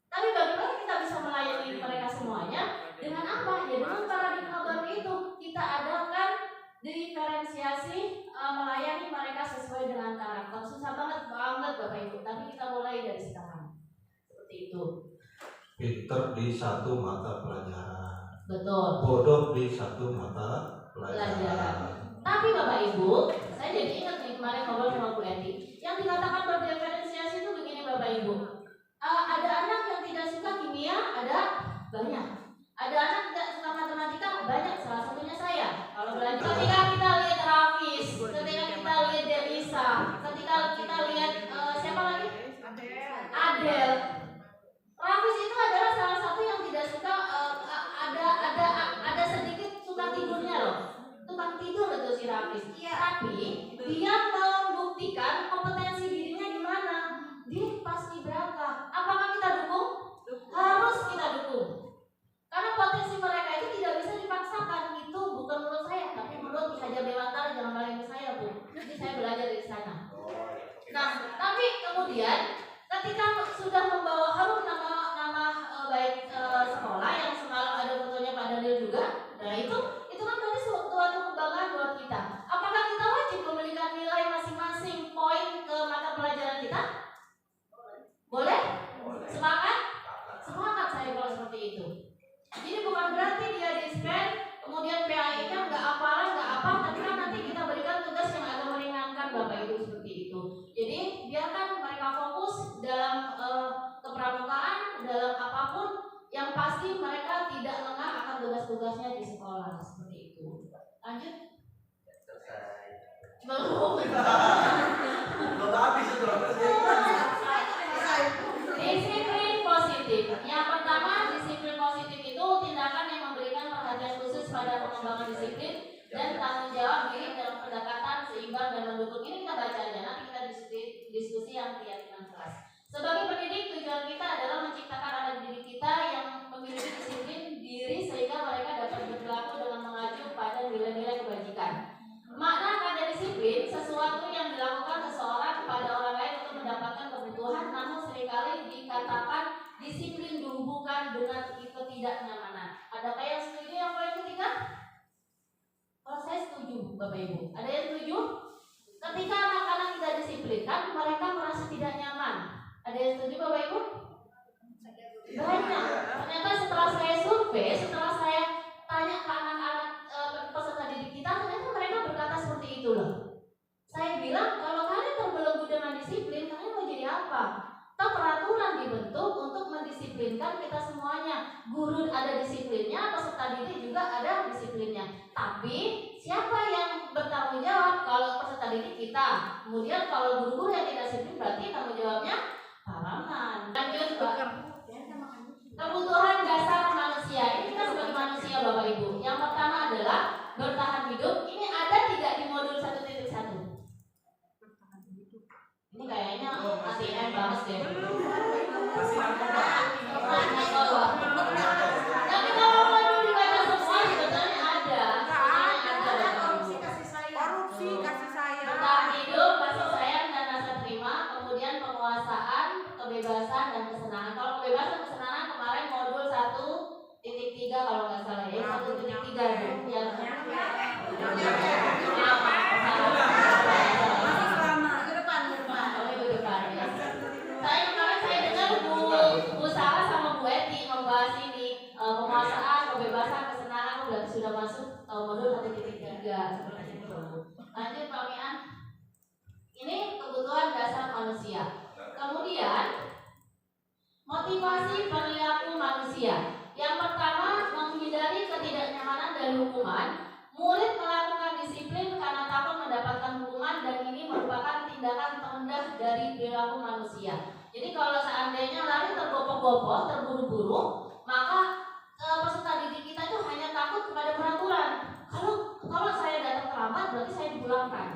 [SPEAKER 7] Tapi bagaimana kita bisa melayani mereka semuanya? Dengan apa? Ya dengan paradigma baru itu kita adakan diferensiasi, melayani mereka sesuai dengan karakter. Susah banget Bapak Ibu, tapi kita mulai dari sekarang. Seperti itu.
[SPEAKER 4] Pinter di satu mata pelajaran,
[SPEAKER 7] Betul.
[SPEAKER 4] bodoh di satu mata pelajaran.
[SPEAKER 7] Tapi Bapak Ibu, saya jadi ingat nih kemarin ngobrol sama Bu Edi. Yang dikatakan berdiferensiasi itu begini Bapak Ibu. Ada anak yang tidak suka kimia, ada banyak. Ada anak tidak suka matematika, banyak. Salah satunya saya. Kalau belajar, ketika kita lihat Rafis, ketika kita lihat Delisa, ketika kita lihat siapa lagi? Adel. Rafis itu adalah salah satu yang tidak suka, ada sedikit suka tidurnya loh. Tukang tidur itu si Rafis. Tapi dia membuktikan kompetensi dirinya di mana. Dia pasti berangkat. Apakah kita dukung? Harus kita dukung. Karena potensi mereka itu tidak bisa dipaksakan. Itu bukan menurut saya, tapi menurut Ki Hajar Dewantara saya belajar dari sana. Nah, tapi kemudian ketika sudah membawa harum nama baik sekolah yang semalam ada fotonya Pak Daniel juga, nah itu kan berarti suatu kebanggaan buat kita. Apakah kita wajib memberikan nilai masing-masing poin ke mata pelajaran kita? Boleh? Sepakat? Sepakat saya kalau seperti itu. Jadi bukan berarti dia di-scan, kemudian PAI-nya nggak apa, tapi kan nanti kita berikan tugas yang agak meringankan Bapak Ibu seperti itu. Jadi biarkan mereka fokus dalam kepramukaan, dalam apapun, yang pasti mereka tidak lengah akan tugas-tugasnya di sekolah seperti itu. Lanjut. Belum.
[SPEAKER 5] Belum habis itu.
[SPEAKER 7] Disiplin positif. Yang pertama, disiplin positif itu tindakan yang memberikan perhatian khusus pada pengembangan disiplin dan tanggung jawab diri dalam pendekatan seimbang dan mendukung. Ini kita baca aja, nanti kita diskusi yang keyakinan kelas. Sebagai pendidik, tujuan kita adalah menciptakan anak didik kita yang memiliki disiplin diri sehingga mereka dapat berperilaku dengan mengacu pada nilai-nilai kebajikan. Makna kata disiplin sesuatu yang dilakukan seseorang kepada orang lain untuk mendapatkan kebutuhan, namun seringkali dikatakan disiplin dihubungkan dengan ketidaknyamanan. Adakah yang setuju yang poin ketiga? Kalau saya setuju, Bapak Ibu. Ada yang setuju? Ketika anak-anak tidak disiplinkan, mereka merasa tidak nyaman. Ada yang setuju, Bapak Ibu? Banyak. Ternyata setelah saya survei, setelah saya tanya ke anak-anak peserta didik kita, ternyata mereka berkata seperti itu loh. Saya bilang, kalau kalian terbelenggu dengan disiplin, kalian mau jadi apa? Toh peraturan dibentuk untuk mendisiplinkan kita semuanya. Guru ada disiplinnya, peserta didik juga ada disiplinnya. Tapi siapa yang bertanggung jawab? Kalau peserta didik kita. Kemudian kalau guru-guru yang tidak disiplin, berarti tanggung jawabnya parangan. Lanjut, Pak. Kebutuhan dasar manusia. Ini kita sebagai manusia, Bapak Ibu. Yang pertama adalah bertahan hidup. Ini ada tidak di modul 1.1? Ini kayaknya ATM banget deh. Tapi kalau modul dibaca semua sebetulnya ada.
[SPEAKER 8] Korupsi, kasih sayang.
[SPEAKER 7] Bertahan hidup, kasih sayang dan rasa terima. Kemudian penguasaan, kebebasan dan kesenangan. Kalau kebebasan kesenangan kemarin modul 1.3 kalau nggak salah ya. 1.3 yang Bu Sarah sama Bu Eti membahas ini penguasaan, kebebasan, kesenangan berarti sudah masuk modul 1.3 seperti itu. Lanjut Pak Mian. Ini kebutuhan dasar manusia. Kemudian motivasi perilaku manusia. Yang pertama, menghindari ketidaknyamanan dan hukuman. Murid melakukan disiplin karena takut mendapatkan hukuman dan ini merupakan tindakan terendah dari perilaku manusia. Jadi kalau seandainya lari tergopoh-gopoh, terburu-buru, maka peserta didik kita itu hanya takut kepada peraturan. Kalau saya datang terlambat berarti saya dipulangkan.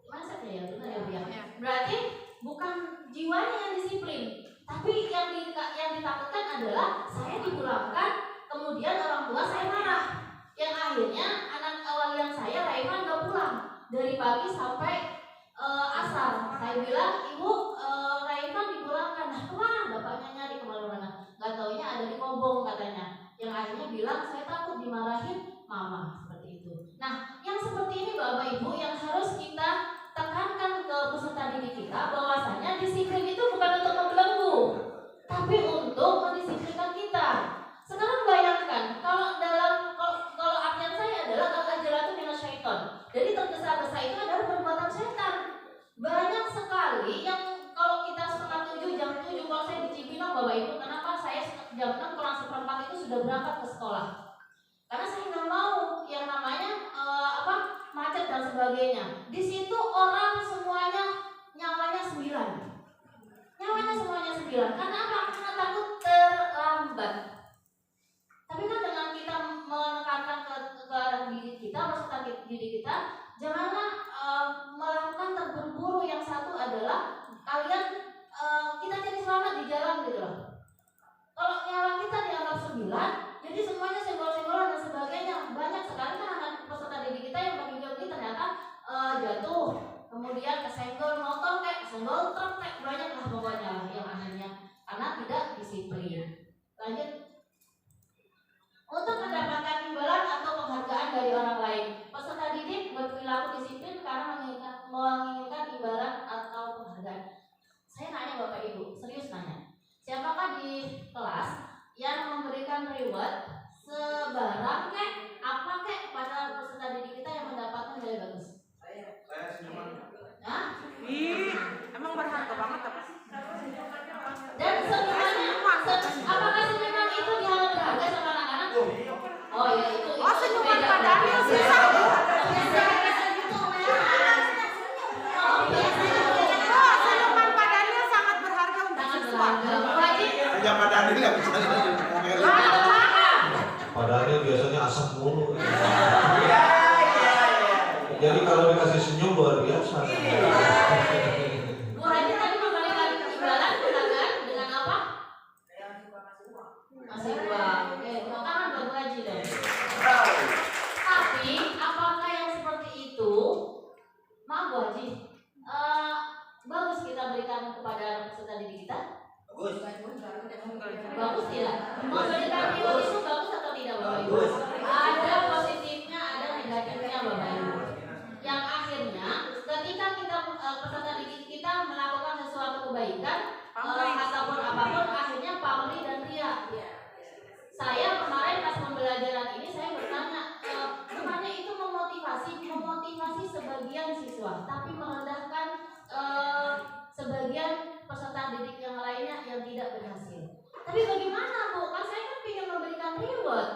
[SPEAKER 7] Mindset ya benar ya Bu ya. Berarti bukan jiwanya yang disiplin, tapi yang ditakutkan adalah saya dipulangkan, kemudian orang tua saya marah. Yang akhirnya anak yang saya Raiman nggak pulang dari pagi sampai asar. Saya bilang, Ibu Raiman dipulangkan. Nah kemana? Bapaknya nyari kemana-mana. Gak taunya ada di Kobong katanya. Yang akhirnya bilang saya takut dimarahin mama seperti itu. Nah yang seperti ini Bapak Ibu yang harus kita tekankan ke peserta didik kita bahwasanya disiplin itu bukan untuk membelenggu, tapi untuk mendisiplinkan kita. Sekarang bayangkan kalau artian saya adalah al-ajalatu minasyaiton. Jadi tergesa-gesa itu adalah perbuatan setan. Banyak sekali yang kalau kita setengah 7, jam 7, kalau saya di Cibinong Bapak Ibu, kenapa saya jam 6 kurang seperempat itu sudah berangkat ke sekolah? Karena saya nggak mau yang namanya macet dan sebagainya. Di situ orang semuanya nyawanya 9. Nyawanya semuanya 9. Karena apa? Karena takut terlambat. Tapi kan dengan kita menekankan ke didik kita, peserta didik kita, janganlah melakukan terburu-buru. Yang satu adalah kalian kita cari selamat di jalan gitu loh. Kalau nyawa kita dianggap 9, jadi semuanya senggol-senggolan dan sebagainya. Banyak sekali kan anak peserta didik kita yang bagi orang lain. Peserta didik berperilaku disiplin karena menginginkan imbalan atau penghargaan. Saya nanya Bapak Ibu, serius nanya, siapakah di kelas yang memberikan reward sebarang apa pada peserta didik kita yang mendapatkan nilai bagus?
[SPEAKER 5] Saya senyuman.
[SPEAKER 7] Hah?
[SPEAKER 8] Ih, emang berharga banget apa?
[SPEAKER 7] Dan senyumannya, apakah senyuman itu dianggap berharga sama anak-anak? Oh ya itu.
[SPEAKER 8] Oh, senyuman
[SPEAKER 7] beda.
[SPEAKER 8] Pak Daniel susah.
[SPEAKER 7] Oh, biasanya
[SPEAKER 8] Oh, senyuman Pak Daniel sangat berharga untuk
[SPEAKER 7] sangat
[SPEAKER 8] siswa.
[SPEAKER 7] berharga. Bu Haji,
[SPEAKER 5] Hanya Pak Daniel yang bisa ngomongin.
[SPEAKER 4] Padahal biasanya asap mulu.
[SPEAKER 5] Iya.
[SPEAKER 4] Jadi kalau dikasih senyum luar biasa.
[SPEAKER 7] Bu Haji tadi memberikan imbalan dengan apa? Masih uang. Oke, tepuk tangan buat Bu Haji dong. Tapi apakah yang seperti itu, maaf Bu Haji, bagus kita berikan kepada peserta didik kita?
[SPEAKER 5] Bagus.
[SPEAKER 7] Bagus tidak? Memberikan reward itu bagus atau tidak Bapak Ibu?
[SPEAKER 5] Bagus.
[SPEAKER 7] Ada positifnya, ada negatifnya Bapak Ibu. Yang akhirnya ketika kita peserta didik kita melakukan sesuatu kebaikan ataupun apapun, akhirnya pamrih dan ria. Saya kemarin pas pembelajaran ini saya bertanya, bukannya itu memotivasi sebagian siswa, tapi merendahkan sebagian peserta didik yang lainnya yang tidak berhasil. Tapi bagaimana Bu? Kan saya kan ingin memberikan reward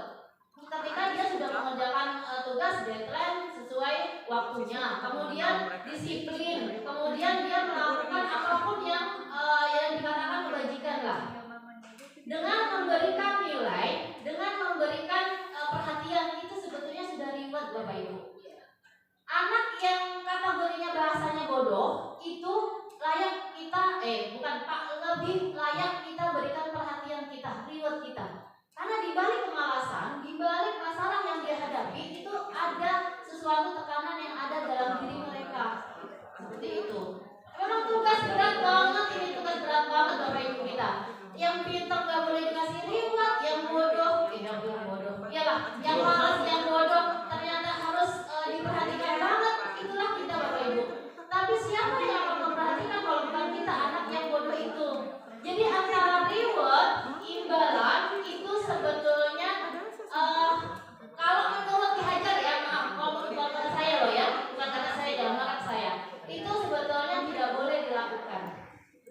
[SPEAKER 7] ketika dia sudah mengerjakan tugas deadline sesuai waktunya, kemudian disiplin, kemudian dia melakukan apapun yang dikatakan kebajikan lah. Dengan memberikan nilai, dengan memberikan perhatian, itu sebetulnya sudah reward Bapak Ibu. Anak yang kategorinya bahasanya bodoh itu layak kita lebih layak kita berikan perhatian kita, reward kita. Karena di balik kemalasan, di balik masalah yang dia hadapi itu ada sesuatu tekanan yang ada dalam diri mereka. Seperti itu. Memang tugas berat banget, ini tugas berat banget Bapak Ibu kita. Yang pintar gak boleh dikasih reward, yang bodoh, iyalah, yang malas, yang bodoh ternyata harus diperhatikan banget. Itulah kita Bapak Ibu. Tapi siapa yang akan memperhatikan kalau bukan kita, anak yang bodoh itu? Jadi antara reward, imbalan itu sebetulnya kalau menurut dihajar ya, maaf, kalau bukan kata saya loh ya, bukan kata saya, jangan marah saya. Itu sebetulnya tidak boleh dilakukan.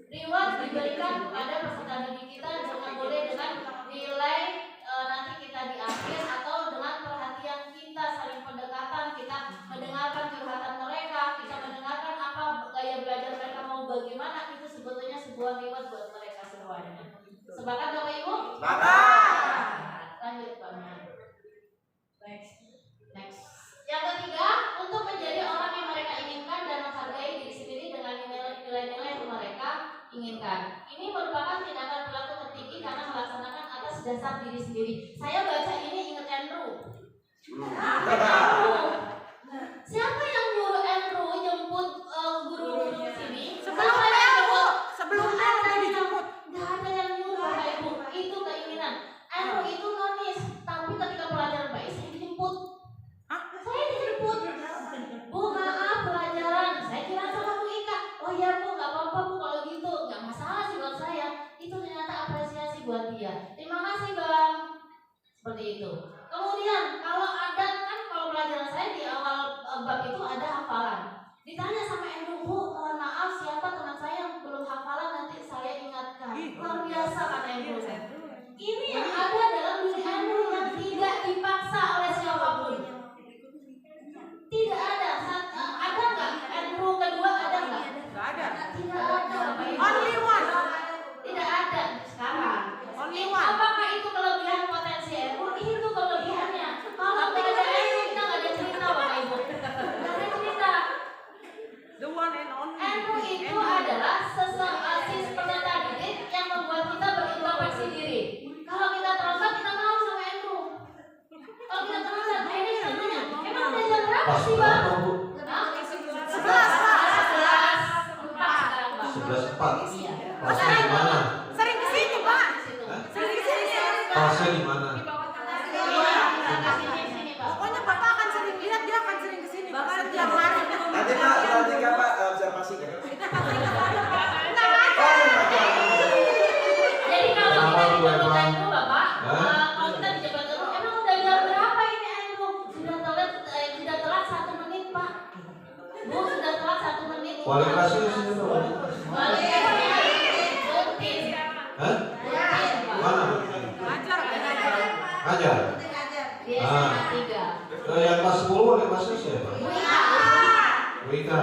[SPEAKER 7] Reward diberikan kepada peserta didik kita dengan boleh dengan nilai nanti kita di akhir atau dengan perhatian kita, saling pendekatan, kita mendengarkan curhatan mereka, kita mendengarkan apa gaya belajar mereka mau bagaimana, itu sebetulnya sebuah reward buat mereka semuanya. Sepakat Bapak Ibu?
[SPEAKER 5] Sepakat.
[SPEAKER 7] Lanjut Pak. Next. Yang ketiga, untuk menjadi orang yang mereka inginkan dan menghargai diri sendiri dengan nilai-nilai yang mereka inginkan. Ini merupakan tindakan perilaku tertinggi karena melaksanakan atas dasar diri sendiri. Saya baca ini ingat Andrew. Siapa yang nyuruh Andrew jemput guru-guru ke sini?
[SPEAKER 8] Sebelumnya udah dijemput.
[SPEAKER 7] Nggak ada yang nyuruh Bapak Ibu. Itu keinginan. Andrew itu nonis, tapi ketika pelajaran baik saya dijemput. Saya dijemput. Bu maaf pelajaran, saya kira sama Bu Ika. Oh iya Bu, nggak apa-apa Bu kalau gitu, nggak masalah sih buat saya. Itu ternyata apresiasi buat dia. Terima kasih Bang. Seperti itu. Kemudian kalau ada kan kalau pelajaran saya di awal bab itu ada hafalan. Ditanya sama Andrew, Bu, mohon maaf siapa teman saya yang belum hafalan nanti saya ingatkan. Luar biasa kata Andrew. Ini yang ada dalam diri Andrew yang tidak dipaksa oleh siapapun. Tidak ada. Ada nggak? Andrew kedua ada nggak?
[SPEAKER 8] Nggak ada.
[SPEAKER 7] Tidak ada.
[SPEAKER 8] Only one.
[SPEAKER 7] Tidak ada sekarang.
[SPEAKER 8] Only one.
[SPEAKER 7] Apakah itu kelebihan potensi Andrew? Itu kelebihannya. Kalau tidak ada Andrew kita nggak ada cerita Bapak Ibu. Nggak ada cerita.
[SPEAKER 8] The one and only.
[SPEAKER 7] Andrew itu adalah peserta didik yang membuat kita berintrospeksi diri. Kalau kita terlambat kita mau sama Andrew. Kalau kita terlambat, ini kita tanya, emang udah jam berapa sih Bang?
[SPEAKER 4] Bu?
[SPEAKER 7] 11. 4 sekarang Bang.
[SPEAKER 4] 11.4.
[SPEAKER 7] Iya.
[SPEAKER 4] Pasnya di mana?
[SPEAKER 8] Sering kesini Pak. Sering kesini.
[SPEAKER 4] Pasnya di mana?
[SPEAKER 7] Iya, sini Pak.
[SPEAKER 8] Pokoknya Bapak akan sering
[SPEAKER 4] Wali kelasnya sini tuh.
[SPEAKER 7] Wali kelasnya rutin.
[SPEAKER 4] Hah? Mana? Ngajar.
[SPEAKER 7] Di SMA 3.
[SPEAKER 4] Yang kelas 10 wali kelasnya siapa? Bu Ika.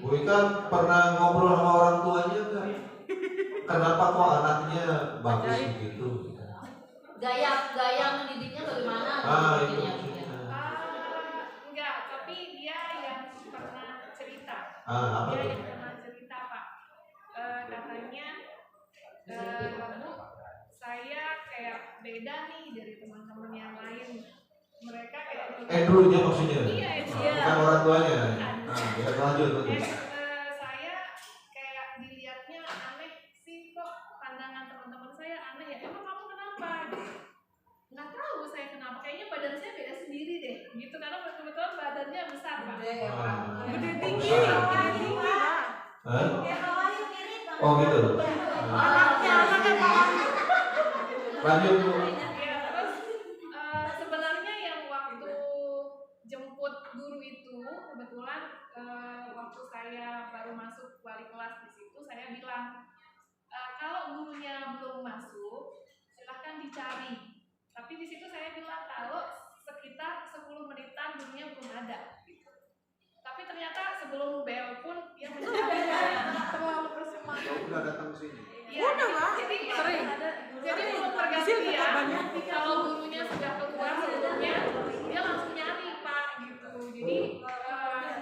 [SPEAKER 4] Bu Ika pernah ngobrol sama orang tuanya kan? Kenapa kok anaknya bagus begitu?
[SPEAKER 7] Gaya mendidiknya bagaimana?
[SPEAKER 4] Itu.
[SPEAKER 9] Enggak, tapi dia yang pernah cerita.
[SPEAKER 4] Apa
[SPEAKER 9] Dia
[SPEAKER 4] tuh?
[SPEAKER 9] yang pernah cerita, Pak. Katanya saya kayak beda nih dari teman-teman yang lain. Mereka kayak
[SPEAKER 4] Andrew dia maksudnya?
[SPEAKER 9] Iya,
[SPEAKER 4] Bukan orang tuanya. Ya lanjut.
[SPEAKER 9] saya kayak dilihatnya aneh sih, kok pandangan teman-teman saya aneh ya. Emang kamu kenapa? Nggak tahu saya kenapa. Kayaknya badan saya beda sendiri deh. Gitu karena kebetulan badannya besar, Pak.
[SPEAKER 8] Gede tinggi, Pak.
[SPEAKER 4] Hah? Oh gitu.
[SPEAKER 8] Anaknya
[SPEAKER 4] Lanjut Bu.
[SPEAKER 9] Ya, terus sebenarnya yang waktu jemput guru itu kebetulan waktu saya baru masuk wali kelas di situ saya bilang kalau gurunya belum masuk silahkan dicari. Tapi di situ saya bilang kalau sekitar 10 menitan gurunya belum ada. Tapi ternyata sebelum bel pun dia mencari.
[SPEAKER 8] terlalu bersemangat.
[SPEAKER 5] Udah datang ke sini.
[SPEAKER 9] Ya,
[SPEAKER 8] Udah, Pak.
[SPEAKER 9] sering. Jadi belum pergantian. Kalau gurunya sudah keluar sebelumnya, dia langsung nyari Pak gitu. Jadi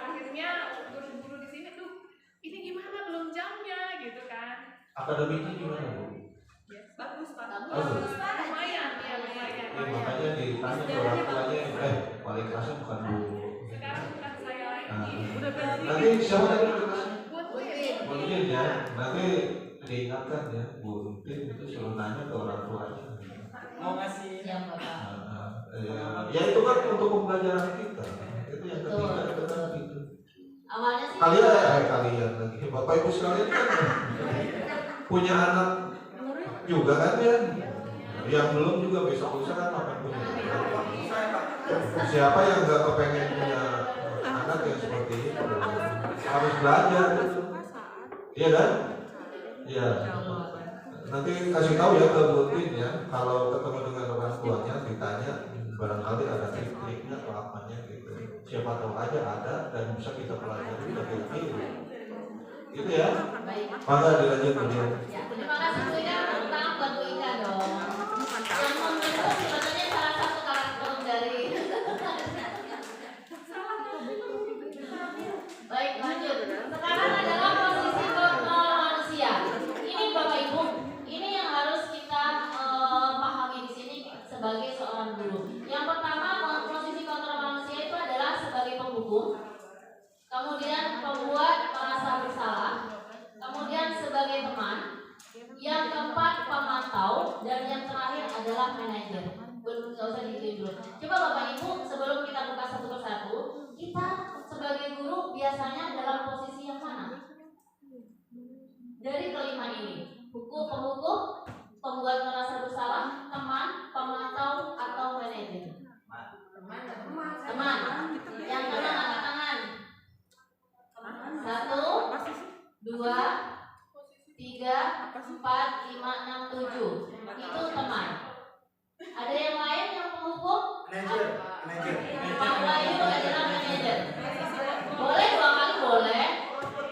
[SPEAKER 9] akhirnya guru-guru di sini tuh, ini gimana belum jamnya gitu kan?
[SPEAKER 4] Akademiknya gimana Bu?
[SPEAKER 9] Bagus Pak.
[SPEAKER 4] Bagus.
[SPEAKER 9] Lumayan ya lumayan.
[SPEAKER 4] Makanya ditanya ke orang tuanya, wali kelasnya bukan Bu.
[SPEAKER 9] Sekarang bukan saya lagi.
[SPEAKER 4] Nanti siapa tadi wali kelasnya?
[SPEAKER 9] Butin.
[SPEAKER 4] Mungkin ya, nanti diingatkan ya Bu Rutin itu suruh nanya ke orang tuanya.
[SPEAKER 5] Mau ngasih
[SPEAKER 7] Siap, Bapak.
[SPEAKER 4] Ya itu kan untuk pembelajaran kita. Itu yang ketiga itu kan gitu.
[SPEAKER 7] Awalnya sih
[SPEAKER 4] Kalian lagi Bapak Ibu sekalian kan punya anak juga kan ya. Yang belum juga besok lusa kan akan punya. Siapa yang nggak kepengen punya anak yang seperti itu harus belajar gitu. Iya kan? Iya. Nanti kasih tahu ya ke Butin ya, kalau ketemu dengan orang tuanya ditanya barangkali ada trik-triknya atau apanya gitu. Siapa tahu aja ada dan bisa kita pelajari lebih dulu. Gitu ya. Maka dilanjut dulu.
[SPEAKER 7] ya, terima kasih Bu Ika. Tepuk tangan buat Bu Ika dong. Yang membentuk sebetulnya salah satu karakter dari. Baik, lanjut. Sekarang adalah posisi kontrol manusia. Ini Bapak Ibu, ini yang harus kita pahami di sini sebagai seorang guru. Yang pertama, posisi kontrol manusia itu adalah sebagai penghukum, kemudian pembuat merasa bersalah, kemudian sebagai teman, yang keempat pemantau, dan yang terakhir adalah manajer. Belum, nggak usah diikutin dulu. Coba Bapak Ibu, sebelum kita buka satu persatu, kita sebagai guru biasanya dalam posisi yang mana? Dari kelima ini, penghukum, pembuat merasa bersalah, teman, pemantau, atau manajer. Teman. Yang teman angkat tangan. 1, 2, 3, 4, 5, 6, 7. Itu teman. Ada yang lain yang penghukum?
[SPEAKER 5] manajer.
[SPEAKER 7] Pak Wahyu adalah manajer. Boleh 2 kali boleh.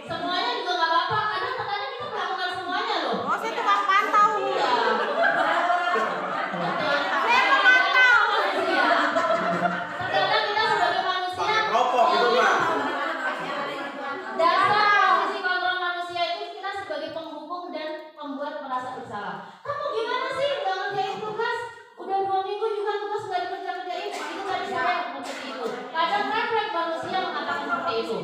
[SPEAKER 7] Semuanya juga nggak apa-apa. Kadang-kadang kita melakukan semuanya loh.
[SPEAKER 8] Oh, saya tukang pantau.
[SPEAKER 7] Iya.
[SPEAKER 8] Saya pemantau.
[SPEAKER 7] Manusia. Terkadang kita sebagai manusia.
[SPEAKER 5] Kelompok gitu Pak.
[SPEAKER 7] Dasar posisi kontrol manusia itu kita sebagai penghukum dan pembuat merasa bersalah. Kamu gimana sih nggak ngerjain tugas? Udah 2 minggu juga tugas nggak dikerjain. Itu tadi saya seperti itu. Kadang refleks manusia mengatakan seperti itu.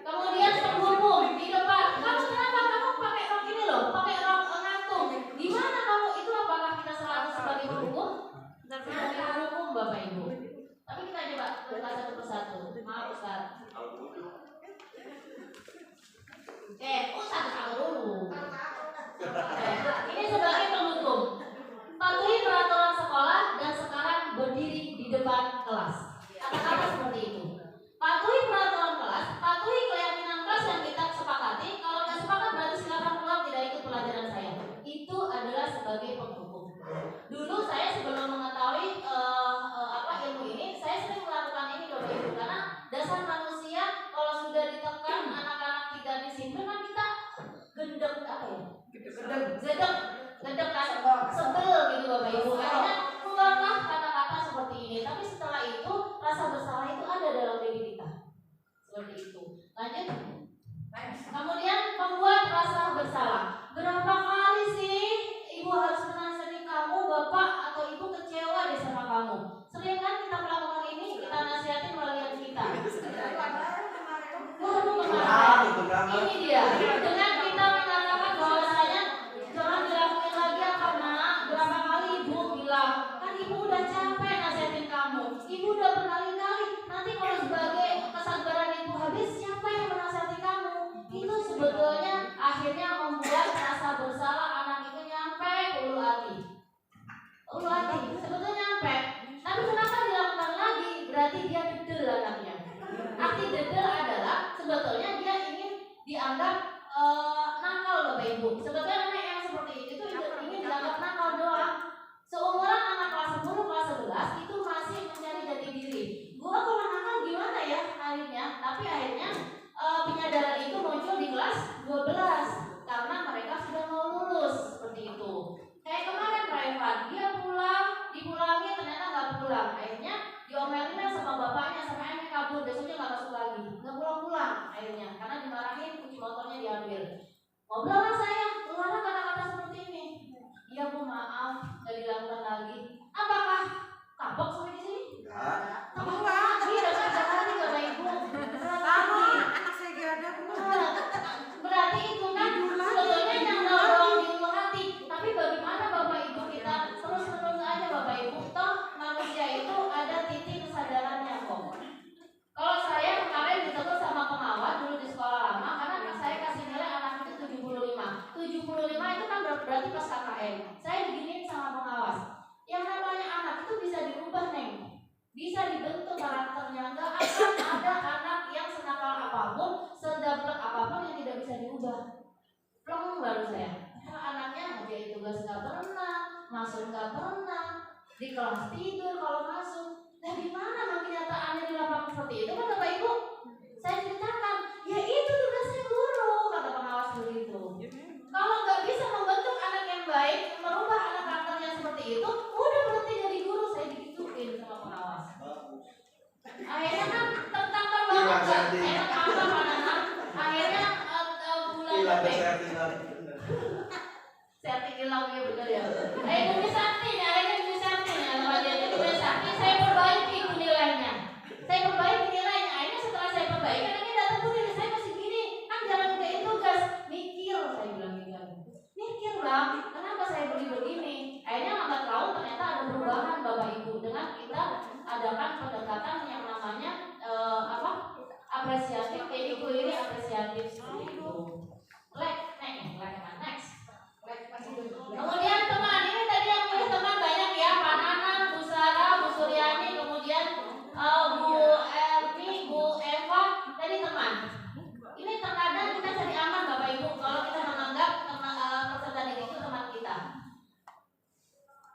[SPEAKER 7] Kemudian penghukum di depan. Kamu kenapa kamu pakai rok ini loh? Pakai rok ngantung. Gimana kamu itu? Apakah kita selalu sebagai penghukum? Sebagai penghukum Bapak Ibu. Tapi kita coba buka satu persatu. Maaf Ustaz. Satu dulu. Ini sebagai penghukum. Patuhi peraturan sekolah dan sekarang berdiri di depan kelas. Kata-kata seperti itu. Patuhi peraturan kelas, patuhi keyakinan kelas yang kita sepakati. dasar manusia kalau sudah ditekan anak-anak tidak disiplin kan kita gendek apa ya? Gendek kan sebel gitu Bapak Ibu. Akhirnya keluarlah kata-kata seperti ini. Tapi setelah itu rasa bersalah itu ada dalam diri kita. Seperti itu. Lanjut. Kemudian membuat rasa bersalah. Berapa kali sih ibu harus menasihati kamu, bapak atau ibu kecewa deh sama kamu? Sering kan kita melakukan ini, kita nasihatin melalui hati kita. Waduh kemarin. Ini dia. Dengan kita mengatakan bahwasanya jangan dilakukan lagi apa nak? Berapa kali ibu bilang, kan ibu udah capek nasihatin kamu. Ibu udah berkali-kali. Nanti kalau sebagai kesabaran ibu habis, siapa yang menasihati kamu? Itu sebetulnya akhirnya membuat rasa bersalah anak itu nyampe ke ulu hati. Ulu hati sebetulnya nyampe. Tapi kenapa dilakukan lagi? Berarti dia dedel anaknya. Arti dedel adalah sebetulnya dia ingin dianggap nakal Bapak Ibu. Sebetulnya anak yang seperti itu ingin dianggap nakal doang. Seumuran anak kelas 10, kelas 11 itu masih mencari jati diri. Gua kalau nakal gimana ya akhirnya? Tapi akhirnya penyadaran itu muncul di kelas 12 karena mereka sudah mau lulus seperti itu. Kayak kemarin Pak Evan, dia pulang, dipulangi ternyata nggak pulang. Akhirnya diomelin sama bapaknya sampai akhirnya kabur, besoknya nggak masuk lagi, nggak pulang-pulang akhirnya karena dimarahin, kunci motornya diambil. Ngobrol lah saya, keluar kata-kata seperti ini. Iya Bu, maaf, nggak dilakukan lagi. Apakah kapok sampai di sini? Kapok lagi, udah kerja lagi Bapak Ibu.
[SPEAKER 8] Anak saya gak ada.
[SPEAKER 7] Berarti itu kan sebetulnya yang dorong di ulu hati. Tapi bagaimana Bapak Ibu kita terus-terus aja Bapak Ibu, toh manusia itu ada titik kesadarannya kok. Kalau saya kemarin ditegur sama pengawas dulu di sekolah lama karena saya kasih nilai anak itu 75. 75 itu kan berarti pas KKN. Saya diginiin sama pengawas. Yang namanya anak itu bisa dirubah Neng. Bisa dibentuk karakternya. Enggak akan ada anak yang senakal apapun, sedablek apapun yang tidak bisa diubah. Plong baru saya. Anaknya ngerjain tugas nggak pernah, masuk nggak pernah, di kelas tidur kalau masuk. Nah gimana kenyataannya di lapangan seperti itu kan Bapak Ibu? Saya ceritakan, ya itu tugasnya guru kata pengawas begitu. Kalau nggak bisa membentuk anak yang baik, merubah anak karakternya seperti itu, udah berhenti jadi guru. Saya digituin sama pengawas. Akhirnya kan tertampar banget kan? Enak apa anak-anak? Akhirnya bulan Serti hilang ya betul ya. Ibu Sakti, akhirnya Ibu Sakti Ibu Sakti saya perbaiki itu nilainya. Saya perbaiki nilainya. Akhirnya setelah saya perbaiki, anaknya datang tuh nilai saya masih gini. Kan jangan ngerjain tugas, mikir saya bilang gitu. Mikir bang, kenapa saya beli begini? Akhirnya lambat laun ternyata ada perubahan Bapak Ibu dengan kita adakan pendekatan yang namanya apresiatif, inquiry apresiatif seperti itu. Next. Kemudian teman, ini tadi yang pilih teman banyak ya, Pak Nanang, Bu Sarah, Bu Suryani, kemudian Bu Elvi, Bu Eva, tadi teman. Ini terkadang kita cari aman Bapak Ibu kalau kita menganggap peserta didik itu teman kita.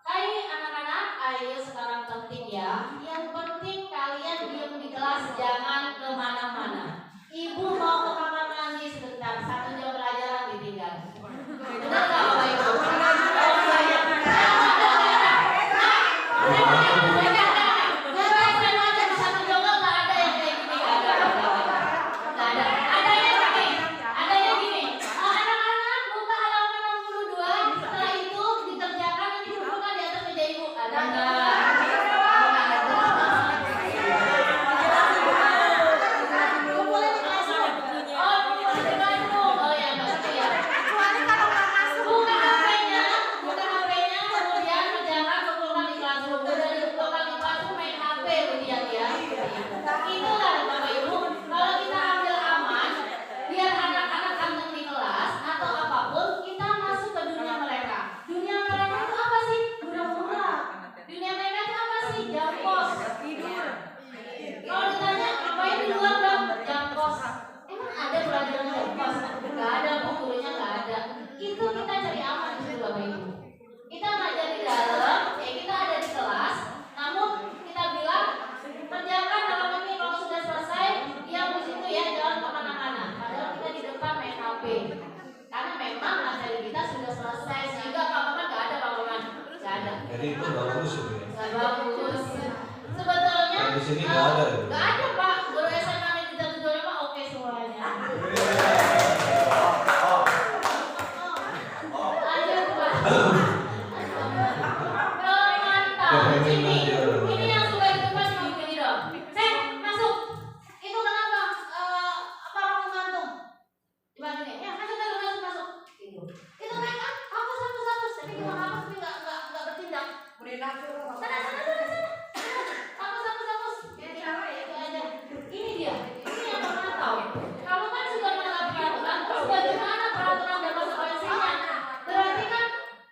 [SPEAKER 7] Hai anak-anak, ayo sekarang penting ya. Yang penting kalian diam di kelas, jangan kemana-mana. Ibu mau ke kamar mandi sebentar. Gak ada Pak, guru SMA Negeri 125 mah oke semuanya. Lanjut Pak. Mantap. Ini yang suka ikut pas mau gini dong. Saya masuk. Itu kenapa? Apa rambut gantung? Gimana nih? Ya masuk. Itu mereka hapus. Tapi gimana hapus tapi nggak bertindak. Sana. Hapus. Ya itu aja. Ini dia. Ini yang memantau. Kamu kan sudah melanggar peraturan. Terus bagaimana peraturan dan konsekuensinya? Berarti kan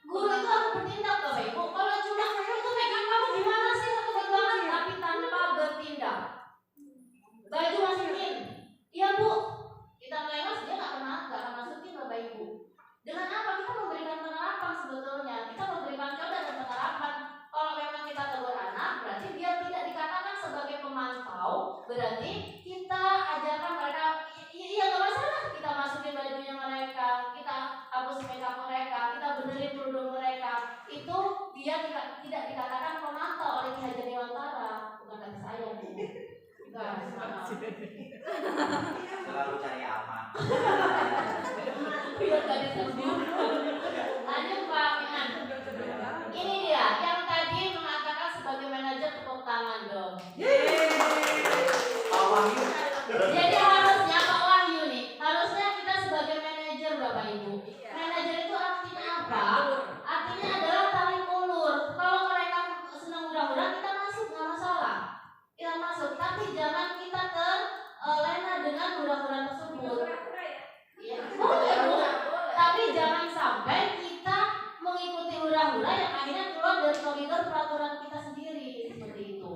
[SPEAKER 7] guru itu harus bertindak Bapak Ibu. Kalau cuma itu pegang kamu gimana sih satu banget tapi tanpa bertindak. Baju masukin. Iya Bu. Kita lewat dia nggak akan masukin Bapak Ibu. Dengan apa? Kita memberikan penerapan sebetulnya. Kita memberikan contoh dan penerapan. Kalau memang kita tegur anak, berarti dia tidak dikatakan sebagai pemantau. Berarti kita ajarkan mereka, iya nggak masalah. Kita masukin bajunya mereka, kita hapus makeup mereka, kita benerin kerudung mereka. Itu dia tidak dikatakan pemantau oleh Ki Hajar Dewantara. Bukan kata saya. Enggak, semangat.
[SPEAKER 5] Selalu cari aman.
[SPEAKER 7] Biar tadi sembuh. Lanjut Pak Mian. Ini dia yang tadi mengatakan sebagai manajer tepuk tangan dong. Jadi harusnya Pak Wahyu nih, harusnya kita sebagai manajer Bapak Ibu. Manajer itu artinya apa? Artinya adalah tarik ulur. Kalau mereka senang hura-hura, kita masuk nggak masalah. Kita masuk, tapi jangan kita terlena dengan hura-hura tersebut. Ya, boleh Bu. Tapi jangan sampai kita mengikuti hura-hura yang akhirnya keluar dari koridor peraturan kita sendiri seperti itu.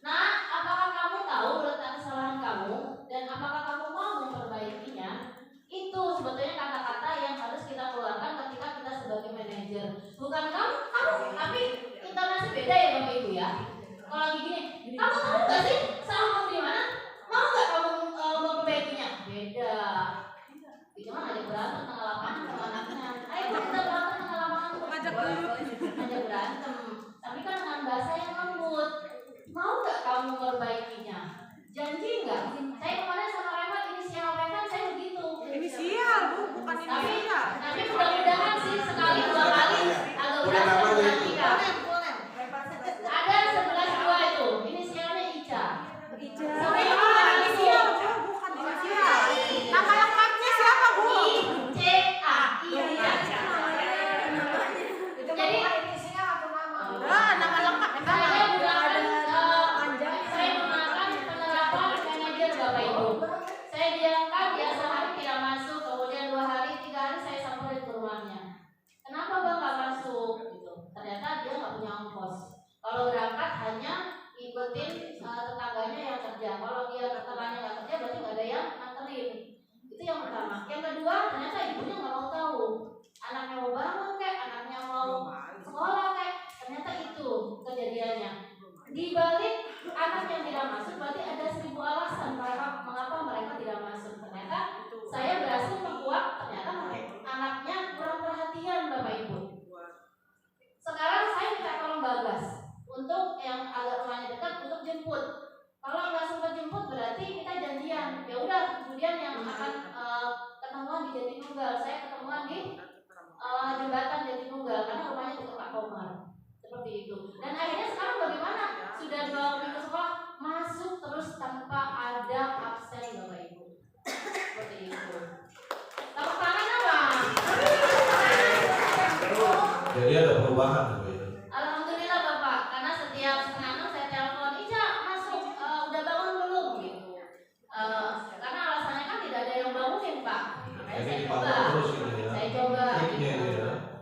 [SPEAKER 7] Nah, apakah kamu tahu letak kesalahan kamu dan apakah kamu mau memperbaikinya? Itu sebetulnya kata-kata yang harus kita keluarkan ketika kita sebagai manajer. Bukan kamu, tapi intonasi beda ya Bapak Ibu ya. Kalau lagi gini, kamu tahu nggak sih salah kamu di mana? Mau nggak kamu memperbaikinya? Beda. Cuma ngajak berantem tengah lapangan sama anaknya. Ayo kita berantem tengah lapangan. Ngajak berantem. Tapi kan dengan bahasa yang lembut. Mau nggak kamu memperbaikinya? Janji nggak? Saya kemarin sama Remat inisial kan saya begitu.
[SPEAKER 8] Inisial Bu, bukan inisial.
[SPEAKER 7] Tapi mudah-mudahan sih sekali dua kali agak berhasil dinamika. Ada 11 itu. Inisialnya Ica. Sampai bukan inisial.
[SPEAKER 8] Bukan inisial. Nama lengkapnya siapa Bu?
[SPEAKER 7] ICA. Iya. Jadi nama lengkap. Saya gunakan penerapan manajer Bapak Ibu. Saya diangkat dia sehari tidak masuk, kemudian 2 hari, 3 hari saya samperin ke rumahnya. Kenapa Bang nggak masuk? Gitu. Ternyata dia nggak punya ongkos. Kalau berangkat hanya ngikutin tetangganya yang kerja. Kalau dia tetangganya nggak kerja, berarti nggak ada yang nganterin. Itu yang pertama. Yang kedua, ternyata ibunya nggak mau tahu. Anaknya mau bangun kayak, anaknya mau sekolah kayak. Ternyata itu kejadiannya. Di balik anak yang tidak masuk, berarti ada 1000 alasan mengapa mereka tidak masuk. Ternyata saya berhasil membuat ternyata anaknya kurang perhatian Bapak Ibu. Sekarang saya minta tolong Bagas untuk yang agak rumahnya dekat untuk jemput. Kalau nggak sempat jemput berarti kita janjian. Ya udah, kemudian yang akan ketemuan di Jatinunggal. Saya ketemuan di jembatan Jatinunggal karena rumahnya dekat Pak Komar. Seperti itu. Dan akhirnya sekarang bagaimana? Sudah 2 minggu sekolah masuk terus tanpa ada absen Bapak Ibu. Seperti itu. Tepuk tangan apa?
[SPEAKER 4] Jadi ada perubahan Bu ya.
[SPEAKER 7] Alhamdulillah Bapak, karena setiap setengah 6 saya telepon, Ica masuk, udah bangun belum gitu. Karena alasannya kan tidak ada yang bangunin Pak. Makanya saya coba. Saya coba.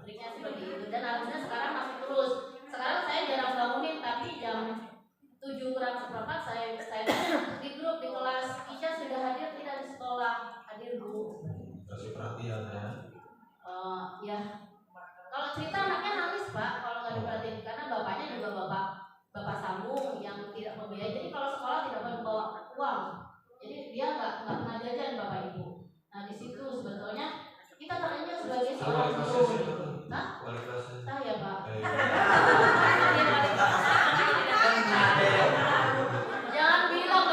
[SPEAKER 7] Triknya seperti itu. Dan alhamdulillah sekarang masih terus. Sekarang saya jarang bangunin, tapi jam 7 kurang seperempat saya di grup di kelas, Ica sudah hadir tidak di sekolah? Hadir Bu.
[SPEAKER 4] Kasih perhatian ya.
[SPEAKER 7] Ya. Kalau cerita anaknya nangis Pak, kalau nggak diperhatiin karena bapaknya juga bapak sambung yang tidak membiayai. Jadi kalau sekolah tidak membawa uang, jadi dia nggak pernah jajan Bapak Ibu. Nah di situ sebetulnya kita tanya sebagai seorang guru. Nah, saya Pak. Jangan bilang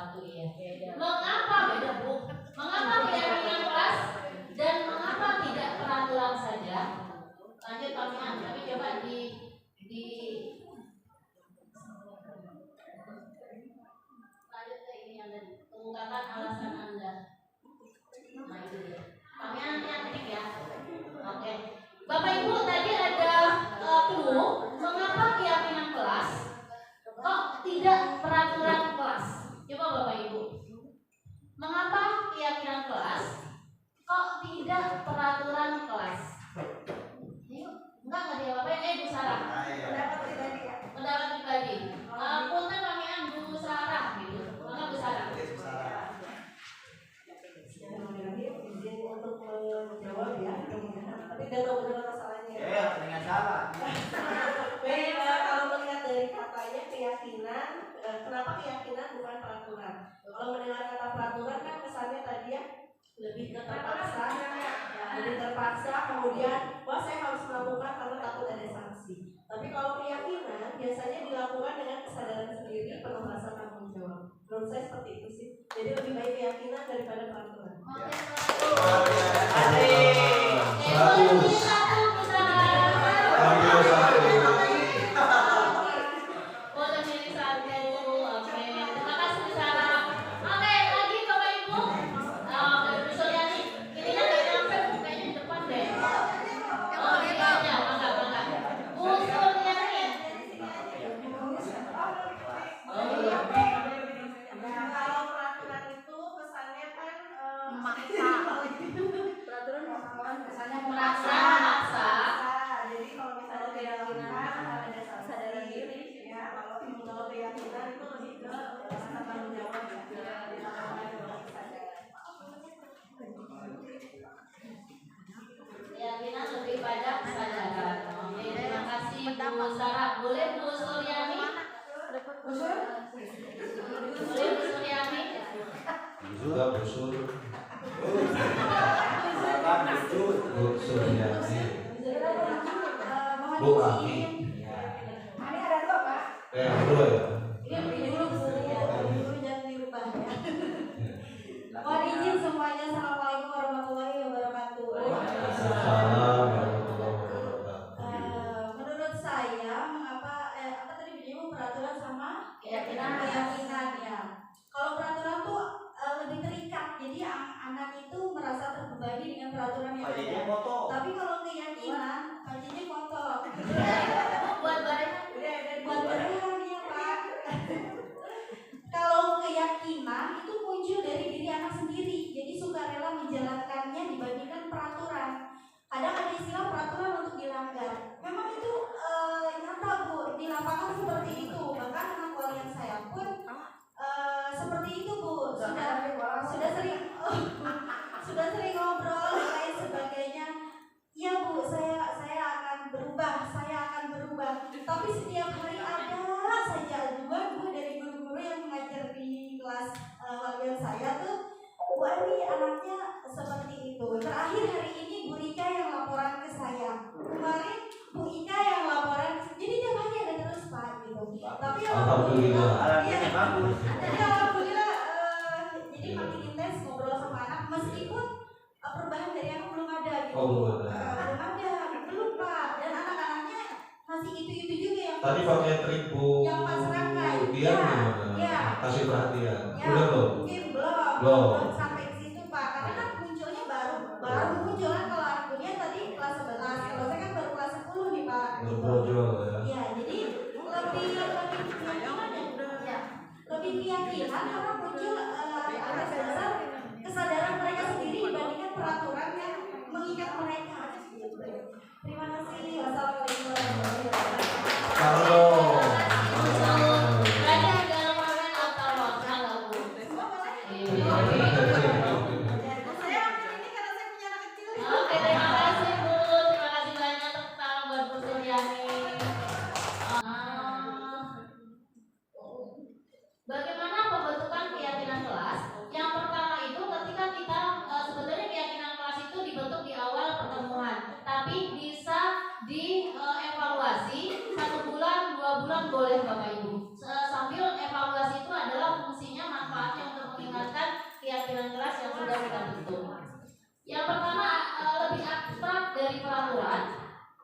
[SPEAKER 7] satu ya. Mengapa beda Bu? Mengapa keyakinan kelas dan mengapa tidak peraturan saja? Lanjut Kamian, tapi coba di lanjut ke ini yang tadi. Ungkapkan alasan Anda. Nah itu dia. Kamian nanti yang ketik ya. Oke. Bapak Ibu tadi ada clue mengapa keyakinan kelas kok tidak peraturan kelas. Coba Bapak Ibu. Mengapa keyakinan kelas kok tidak peraturan kelas? Yuk, enggak dia Bapak Bu Sarah.
[SPEAKER 8] Pendapat pribadi ya.
[SPEAKER 7] Pendapat pribadi. Punten Kamian Bu Sarah gitu. Maka Bu Sarah.
[SPEAKER 2] Izin untuk menjawab ya, tapi tidak tahu benar masalahnya.
[SPEAKER 5] Ya, dengan salah.
[SPEAKER 2] Baik, kalau melihat dari katanya keyakinan, kenapa keyakinan bukan peraturan? Kalau mendengar kata peraturan kan kesannya tadi ya lebih ke terpaksa, lebih terpaksa. Kemudian, wah saya harus melakukan karena takut ada sanksi. Tapi kalau keyakinan biasanya dilakukan dengan kesadaran sendiri, penuh rasa tanggung jawab. Menurut saya seperti itu sih. Jadi lebih baik keyakinan daripada peraturan.
[SPEAKER 7] Keyakinan lebih pada kesadaran. Oke, terima kasih Bu Sarah. Boleh Bu Suryani? Boleh Bu Suryani?
[SPEAKER 4] Juga busur. Bu Suryani. Bu Ami.
[SPEAKER 8] Ini ada dua Pak.
[SPEAKER 4] Dua ya.
[SPEAKER 2] Ini dulu jangan dirubah ya. Mohon izin semuanya. Assalamualaikum warahmatullahi wabarakatuh.
[SPEAKER 4] Salam warahmatullahi wabarakatuh.
[SPEAKER 2] Menurut saya mengapa apa tadi bedanya peraturan sama keyakinan ya. Kalau peraturan tuh lebih terikat, jadi anak itu merasa terbebani dengan peraturan yang ada. Tapi kalau keyakinan, pancinya kotor. Buat barengan ya Pak. Kalau keyakinan itu muncul dari diri anak sendiri, jadi sukarela menjalankannya dibandingkan peraturan. Kadang ada istilah peraturan untuk dilanggar. Memang itu nyata Bu, di lapangan seperti itu. Bahkan anak klien saya pun seperti itu Bu. Sudah sering ngobrol dan lain sebagainya. Iya Bu, saya akan berubah. Tapi setiap hari ada saja dua dari guru-guru yang mengajar di kelas walian saya tuh, Bu Ani anaknya seperti itu. Terakhir hari ini Bu Rika yang laporan ke saya. Kemarin Bu Ika yang laporan. Jadi tiap hari ada terus Pak gitu. Tapi alhamdulillah. Iya bagus. Jadi alhamdulillah jadi makin intens ngobrol sama anak meskipun perubahan dari anak belum ada gitu. Belum ada. Belum Pak. Dan anak-anaknya masih itu juga yang
[SPEAKER 4] tadi pakai trik Bu
[SPEAKER 2] yang Pak serangkai.
[SPEAKER 4] Dia gimana?
[SPEAKER 2] Ya.
[SPEAKER 4] Kasih perhatian.
[SPEAKER 2] Ya,
[SPEAKER 4] Udah belum?
[SPEAKER 2] mungkin belum sampai ke situ Pak. Karena kan munculnya baru muncul kan kalau anak kuliah tadi kelas 11. Kalau saya kan baru kelas 10 nih Pak.
[SPEAKER 4] Berbrojol ya.
[SPEAKER 2] Ya, jadi lebih keyakinan karena muncul atas dasar kesadaran mereka sendiri dibandingkan peraturan yang mengikat mereka. Terima kasih. Wassalamualaikum warahmatullahi wabarakatuh.
[SPEAKER 4] Halo.
[SPEAKER 7] Berarti ada kemarin atau nggak Bu?
[SPEAKER 8] Saya ambil ini karena saya punya anak kecil.
[SPEAKER 7] Oke, terima kasih Bu. Terima kasih banyak tepuk tangan buat Bu Suryani. Bagaimana pembentukan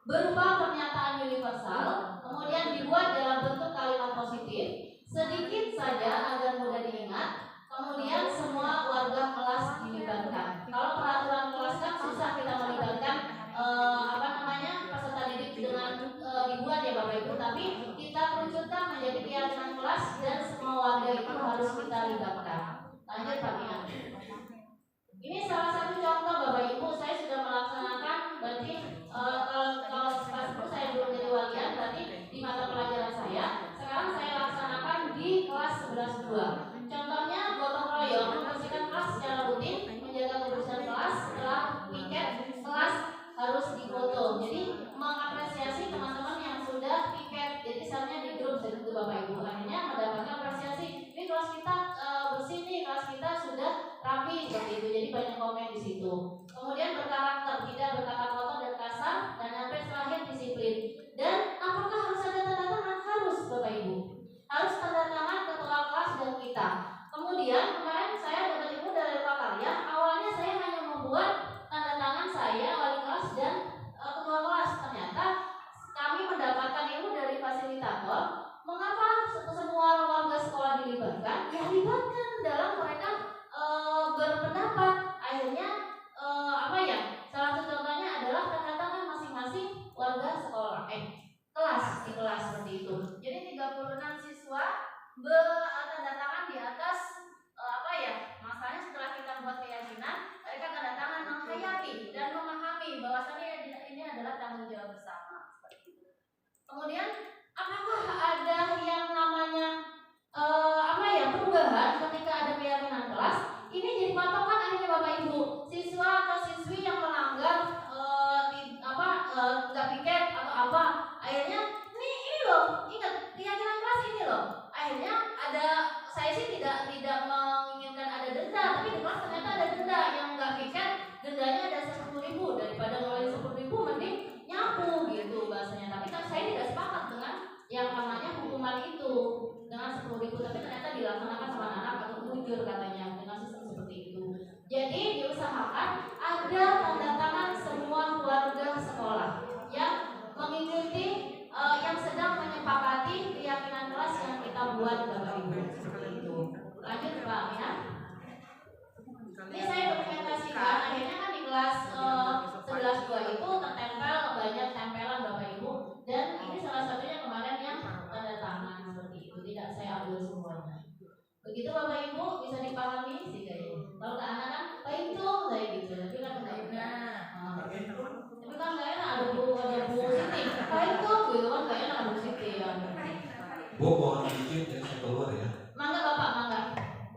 [SPEAKER 7] berupa pernyataan universal, kemudian dibuat dalam bentuk kalimat positif, sedikit saja agar mudah diingat, kemudian semua warga kelas dilibatkan. Kalau peraturan kelas kan susah kita melibatkan peserta didik dengan ribuan ya Bapak Ibu, tapi kita kerucutkan menjadi keyakinan kelas dan semua warga itu harus kita libatkan. Lanjut Pak Mian. Ini salah satu contoh Bapak Ibu, saya sudah melaksanakan, berarti kalau kelas 10 saya belum jadi walian, berarti di mata pelajaran saya. Sekarang saya laksanakan di kelas 11-2. Contohnya gotong royong, membersihkan kelas secara rutin, menjaga kebersihan kelas. Setelah piket kelas harus difoto. Jadi mengapresiasi teman-teman yang sudah piket. Jadi misalnya di grup dari Bapak Ibu, akhirnya mendapatkan apresiasi. Ini kelas kita bersih nih, kelas kita sudah rapi seperti itu. Jadi banyak komen di situ. Kemudian berkarakter, tidak berkata kotor dan kasar, dan sampai terakhir disiplin. Dan apakah harus ada tanda tangan? Harus Bapak Ibu. Harus tanda tangan ketua kelas dan kita. Kemudian kemarin saya dapat ilmu dari Pak Karya. Awalnya saya hanya membuat tanda tangan saya, wali kelas dan ketua kelas. Ternyata kami mendapatkan ilmu dari fasilitator. Mengapa semua warga sekolah dilibatkan? Ya libatkan dalam mereka berpendapat. Akhirnya salah satu contohnya adalah tanda tangan masing-masing warga sekolah kelas di kelas seperti itu. Jadi 36 siswa tanda tangan di atas masanya setelah kita buat keyakinan, mereka tanda tangan menghayati dan memahami bahwasannya ini adalah tanggung jawab bersama seperti itu. Kemudian apakah ada yang namanya perubahan ketika ada keyakinan kelas? Ini jadi patokan akhirnya Bapak Ibu. Siswa atau siswi yang melanggar nggak piket atau apa, akhirnya ini loh, ingat keyakinan kelas ini loh. Akhirnya saya sih tidak menginginkan ada denda, tapi di kelas ternyata ada denda yang nggak piket, dendanya ada 10.000, daripada ngeluarin 10.000 mending nyapu gitu bahasanya. Tapi kan saya tidak sepakat dengan yang namanya hukuman itu dengan 10.000, tapi ternyata dilaksanakan sama anak atau bujur katanya dengan sistem seperti itu. Jadi diusahakan ada tanda tangan semua warga sekolah yang mengikuti yang sedang menyepakati keyakinan kelas yang kita buat Bapak Ibu seperti itu. Lanjut Pak ya. Ini saya dokumentasikan, akhirnya kan di kelas 11-2 itu tertempel banyak tempelan Bapak Ibu, dan ini salah satunya kemarin yang tanda tangan seperti itu, tidak saya ambil semuanya. Begitu Bapak Ibu, bisa dipahami sih kayaknya. Kalau ke anak kan baik tuh kayak gitu, tapi kan enggak enak. Tapi kan enggak enak ada bu Siti. Baik tuh gitu kan enggak enak ada bu Siti ya.
[SPEAKER 4] Bu mohon izin ya, saya keluar ya.
[SPEAKER 7] Mangga Bapak, mangga.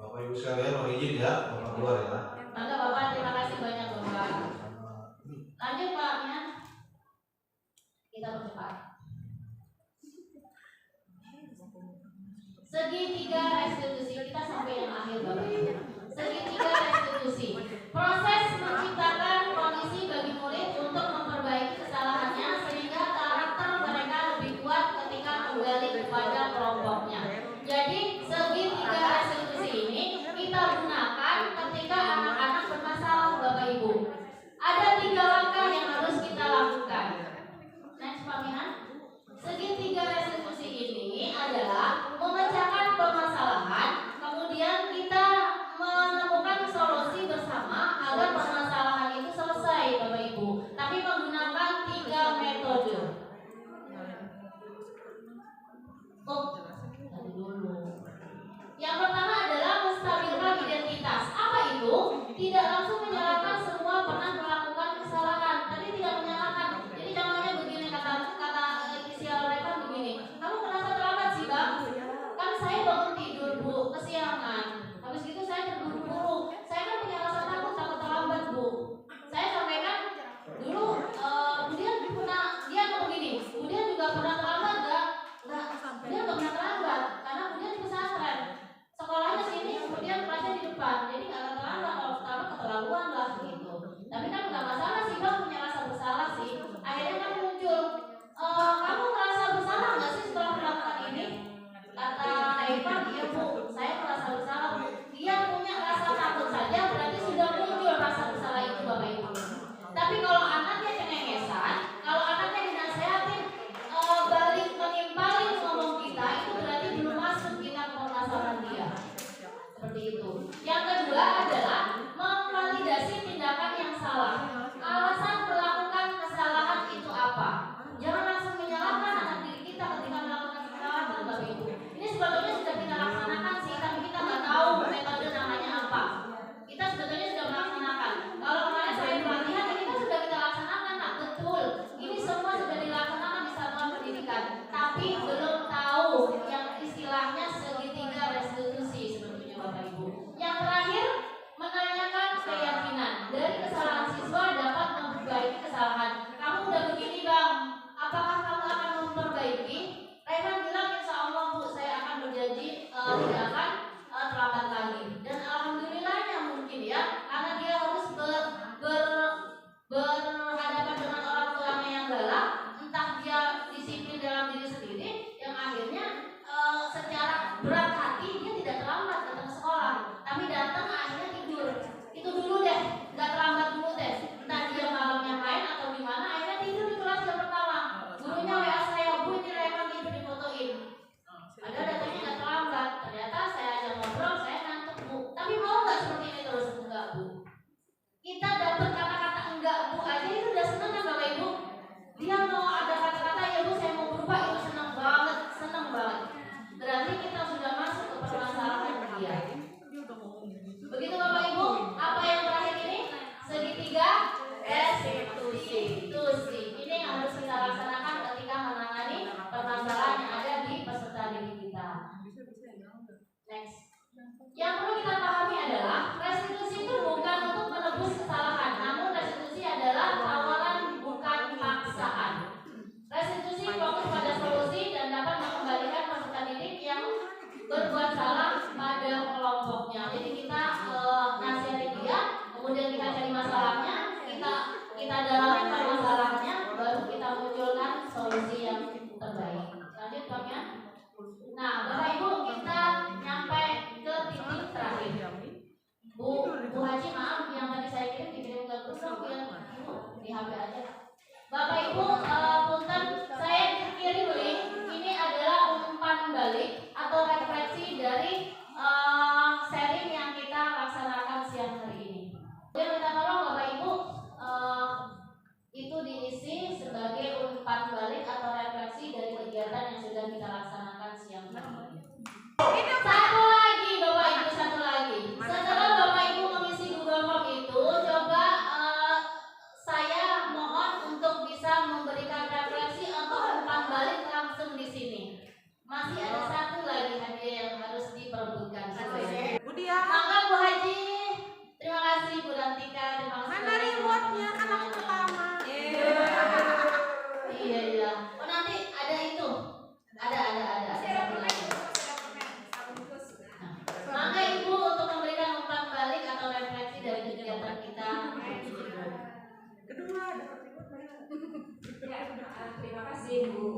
[SPEAKER 4] Bapak Ibu sekalian mohon izin ya, Bapak keluar ya.
[SPEAKER 7] Mangga Bapak, terima kasih banyak Bapak. Lanjut Pak ya. Kita percepat. Segitiga restitusi, kita sampai yang akhir Bapak Ibu. Segitiga restitusi, proses menciptakan kondisi bagi murid untuk memperbaiki kesalahannya sehingga karakter mereka lebih kuat ketika kembali kepada kelompoknya. Jadi segitiga restitusi ini kita gunakan ketika anak-anak bermasalah Bapak Ibu. Ada 3 langkah yang harus kita lakukan. Next Pak Mihan. Segitiga restitusi ini adalah memecahkan permasalahan, kemudian kita menemukan solusi bersama agar permasalahan itu selesai Bapak Ibu, tapi menggunakan 3 metode. Tadi dulu. Yang pertama adalah menstabilkan identitas. Apa itu? Tidak langsung menyalahkan semua pernah melakukan kesalahan. Tadi tidak menyalahkan. Jadi contohnya begini, kata inisial mereka begini. Kamu kenapa terlambat sih Bang? Kan saya bangun tidur Bu, kesiangan. Habis itu saya terburu-buru. Saya kan punya rasa takut terlambat Bu. Saya sampaikan dulu dia begini. Kemudian juga pernah terlambat dia nggak pernah terlambat karena kemudian di pesantren sekolah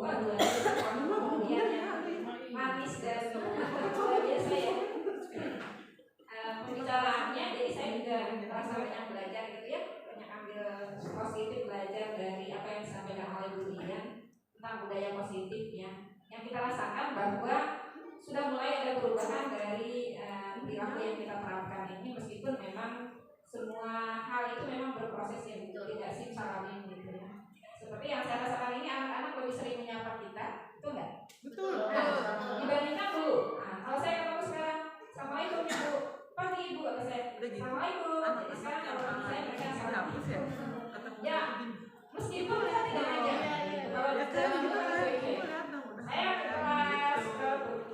[SPEAKER 2] kemudian yang manis dan luar biasa ya pembicaraannya. Jadi saya juga merasa banyak belajar gitu ya, banyak ambil positif belajar dari apa yang disampaikan oleh Bu Dian tentang budaya positif ya. Yang kita rasakan bahwa sudah mulai ada perubahan dari perilaku yang kita terapkan ini, meskipun memang semua hal itu memang berproses ya, tidak simsalabim gitu ya. Seperti yang saya rasakan ini, anak-anak lebih sering menyapa kita, betul nggak?
[SPEAKER 8] Betul.
[SPEAKER 2] Nah, dibandingkan dulu. Nah, kalau saya ketemu sekarang, assalamualaikum ibu, pagi ibu, kata saya, assalamualaikum. Jadi sekarang kalau saya mereka assalamualaikum. Ya, meskipun kita tidak ngajak, kalau kita saya ke kelas,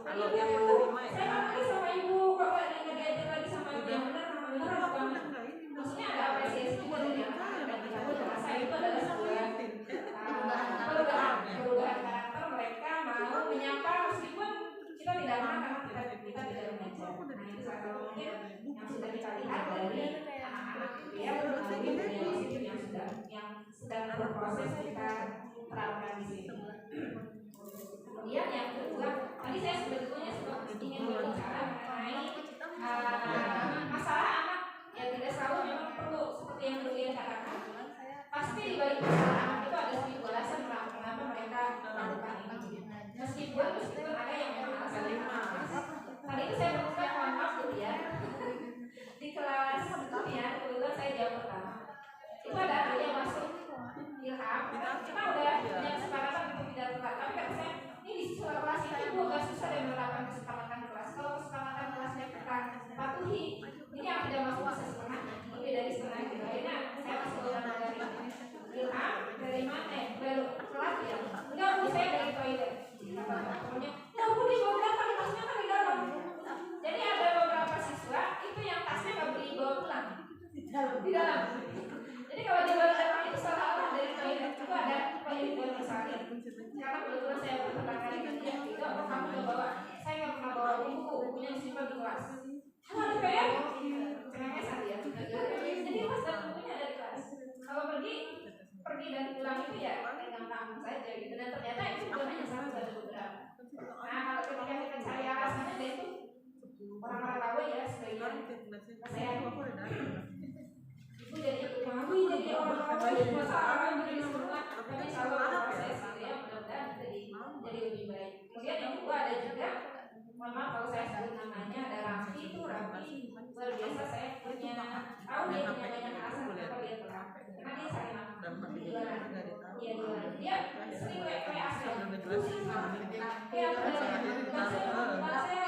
[SPEAKER 2] kalau ibu, saya lagi sama ibu, kok nggak diajak lagi sama ibu yang benar, bukan? Maksudnya ada apresiasi juga dari anak-anak dan kita pun merasa itu adalah sebuah perubahan karakter. Mereka mau menyapa meskipun kita tidak pernah karena kita tidak mengajar. Nah itu satu mungkin yang sudah kita lihat dari anak-anak ya, yang sedang berproses kita terapkan di sini. Kemudian yang kedua, tadi saya sebetulnya ingin berbicara mengenai masalah anak yang tidak selalu memang perlu seperti yang Julian katakan. Pasti di balik masalah anak itu ada sedikit alasan kenapa mereka melakukan ini. Meskipun ada yang memang alasannya tadi itu saya menemukan, mohon maaf ya, di kelas itu ya, kebetulan saya jam pertama itu ada anak yang masuk Ilham. Kita udah punya kesepakatan untuk tidak tetap, tapi kata saya ini di kelas itu agak susah dan menerapkan kesepakatan kelas. Kalau kesepakatan kelasnya kita patuhi, ini yang tidak masuk bisa setengah, lebih dari setengah gitu. Akhirnya saya masuk ke dalam dari Ilham, dari mana? Baru kelas ya. Enggak, Bu, saya dari toilet. Pokoknya, ya Bu, di bawah datang, tasnya kan di dalam. Jadi ada beberapa siswa itu yang tasnya nggak beli bawa pulang di dalam. Jadi kalau di bawah datang itu salah arah dari toilet itu ada penipuan bersalin. Karena kebetulan saya pertama kali kerja, itu kamu nggak bawa, saya nggak pernah bawa bukunya disimpan di kelas. Halo ada PR? Cenangnya saja. Jadi pas dan bukunya ada di kelas. Kalau pergi dan pulang itu ya pegang tanggung saja gitu. Dan ternyata itu bukan hanya satu, ada beberapa. Nah kalau ketika kita cari alasannya dan itu orang-orang tahu ya sebagian saya itu jadi kami jadi orang-orang yang masalah begini semua, tapi selalu ada proses gitu ya, mudah-mudahan jadi lebih baik. Kemudian yang kedua ada juga, mohon maaf kalau saya sebut namanya, ada Raffi. Itu Raffi luar biasa, saya punya tahu dia punya banyak alasan kenapa dia telah, karena dia sakit di luar, dia sering WA saya, pusing banget, kayak saya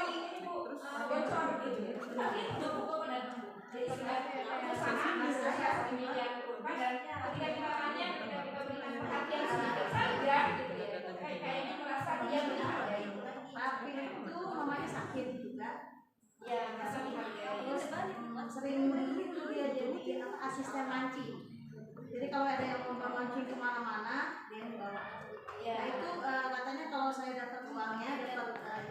[SPEAKER 2] ini Bu bocor gitu, tapi itu udah pukul pada jadi sudah perusahaan saya demikian rupa, dan ketika kita tanya, ketika kita berikan perhatian sedikit saja gitu ya, kayaknya merasa dia menghargai.
[SPEAKER 8] Tapi itu mamanya sakit juga.
[SPEAKER 2] Ya, merasa menghargai.
[SPEAKER 8] Sering itu dia jadi asisten mancing. Jadi kalau ada yang mau mancing kemana-mana, dia yang bawa.
[SPEAKER 2] Ya,
[SPEAKER 8] itu katanya kalau saya dapat uangnya,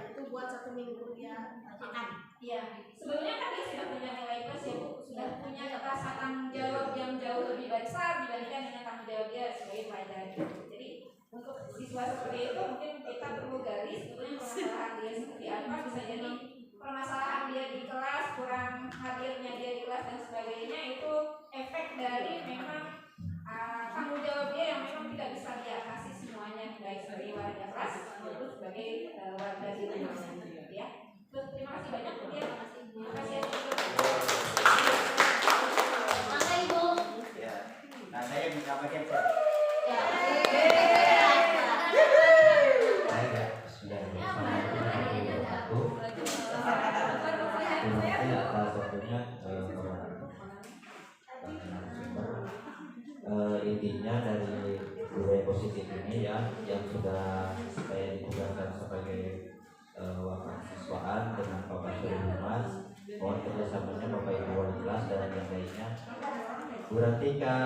[SPEAKER 8] itu buat 1 minggu dia makan.
[SPEAKER 2] Iya, sebelumnya kan dia sudah punya nilai plus ya Bu, sudah punya rasa tanggung jawab yang jauh lebih besar dibandingkan dengan tanggung jawab dia sebagai pelajar. Jadi untuk siswa seperti itu mungkin kita perlu gali sebetulnya permasalahan dia seperti apa. Bisa jadi permasalahan dia di kelas, kurang hadirnya dia di kelas dan sebagainya, itu efek dari memang tanggung jawab dia yang memang tidak bisa dia kasih semuanya, baik sebagai warga kelas maupun sebagai warga di rumahnya ya. Terima kasih banyak Bu Dian. Terima kasih ya.
[SPEAKER 7] Maka Ibu.
[SPEAKER 5] Ya. Nah, saya minta bagian
[SPEAKER 7] Ya.
[SPEAKER 10] Intinya dari budaya positif ini ya, yang sudah saya ditugaskan sebagai wakasiswaan dengan Bapak Suri Humas, mohon kerjasamanya Bapak Ibu wali kelas dan yang lainnya. Buratika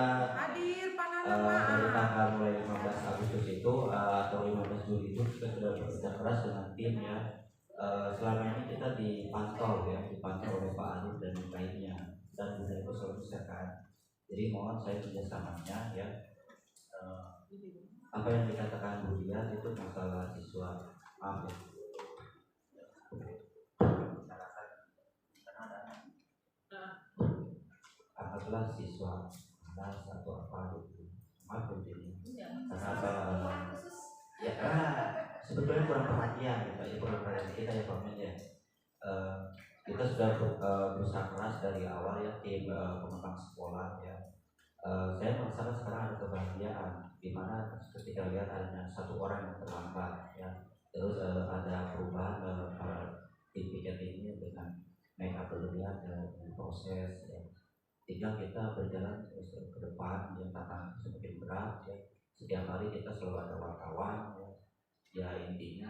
[SPEAKER 10] dari tanggal mulai 15 Agustus itu atau 15 Juli itu kita sudah bekerja keras dengan tim ya. Selama ini kita dipantau oleh Pak Arif dan lainnya, dan budaya itu selalu diserahkan. Jadi mohon saya kerjasamanya ya. apa yang dikatakan Bu Dian itu masalah siswa, maaf ya. Anggaplah siswa kelas atau apa gitu, maaf Bu Dian. Karena apa? Ya sebetulnya kurang perhatian gitu, ya kurang perhatian kita ya Pak Men ya. Kita sudah berusaha keras dari awal ya, tim pengembang sekolah ya. Saya merasakan sekarang ada kebahagiaan di mana ketika lihat adanya satu orang yang terlambat ya, terus ada perubahan tim piket ini dengan mereka berlebihan dan proses ya. Tinggal kita berjalan terus ke depan yang tantangan semakin berat ya. Setiap hari kita selalu ada wartawan ya intinya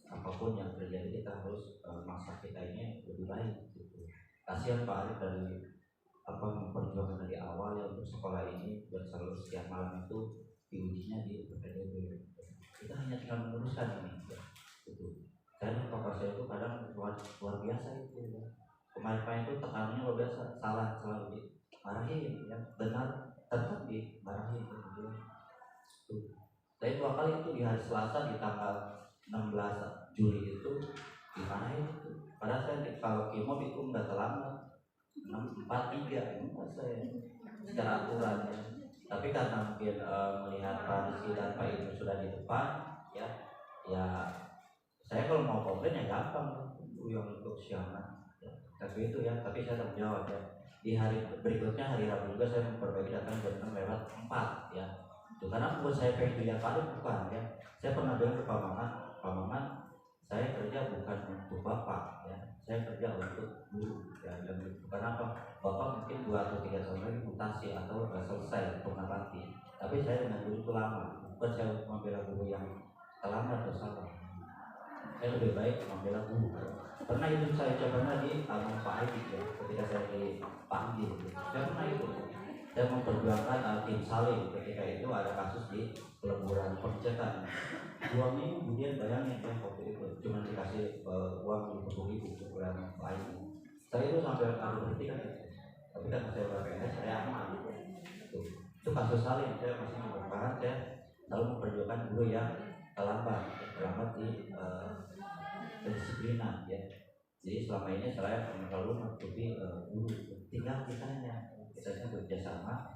[SPEAKER 10] apapun yang terjadi kita harus masa kita ini lebih baik gitu. Kasihan Pak Arif dari memperjuangkan dari awal yang untuk sekolah ini dan selalu setiap malam itu diujinya di PPDB. Kita hanya tinggal meneruskan ini ya, gitu. Dan papa saya itu kadang luar biasa itu ya. Kemarin itu tekanannya luar biasa, salah selalu dimarahin ya, benar tetap dimarahin gitu. Saya 2 kali itu di hari Selasa di tanggal 16 Juli itu dimarahin itu. Padahal saya kalau kimo itu nggak terlambat 6:43 itu saya secara aturan ya. Tapi karena mungkin melihat Pak Rizky dan Pak Ibnu sudah di depan ya saya kalau mau komplain ya gampang yang untuk siangan ya. Tapi itu ya, tapi saya tanggung jawab ya. Di hari berikutnya hari Rabu juga saya memperbaiki data jam 6:04 ya. Itu karena buat saya pengen dilihat Pak Rizky bukan ya. Saya pernah bilang ke Pak Maman, saya kerja bukan untuk Bapak ya, saya kerja untuk guru ya. Dan bukan apa, Bapak mungkin 2 atau 3 tahun lagi mutasi atau selesai untuk nabati. Tapi saya dengan guru itu lama, bukan saya membela guru yang terlambat atau salah. Saya lebih baik membela guru. Pernah itu saya coba di Abang Pak Aidi ya, ketika saya dipanggil. Saya pernah itu. Saya memperjuangkan tim Salim ketika itu ada kasus di peleburan pencetan 2 minggu kemudian bayangin ya waktu itu cuma dikasih uang 50.000 untuk bulan lain. Saya itu sampai harus berhenti kan, tapi kan saya PNS saya aman gitu. Itu kasus Salim, saya masih membongkar, saya selalu memperjuangkan guru yang terlambat di kedisiplinan ya. Jadi selama ini saya selalu menutupi guru, tinggal kitanya bekerjasama.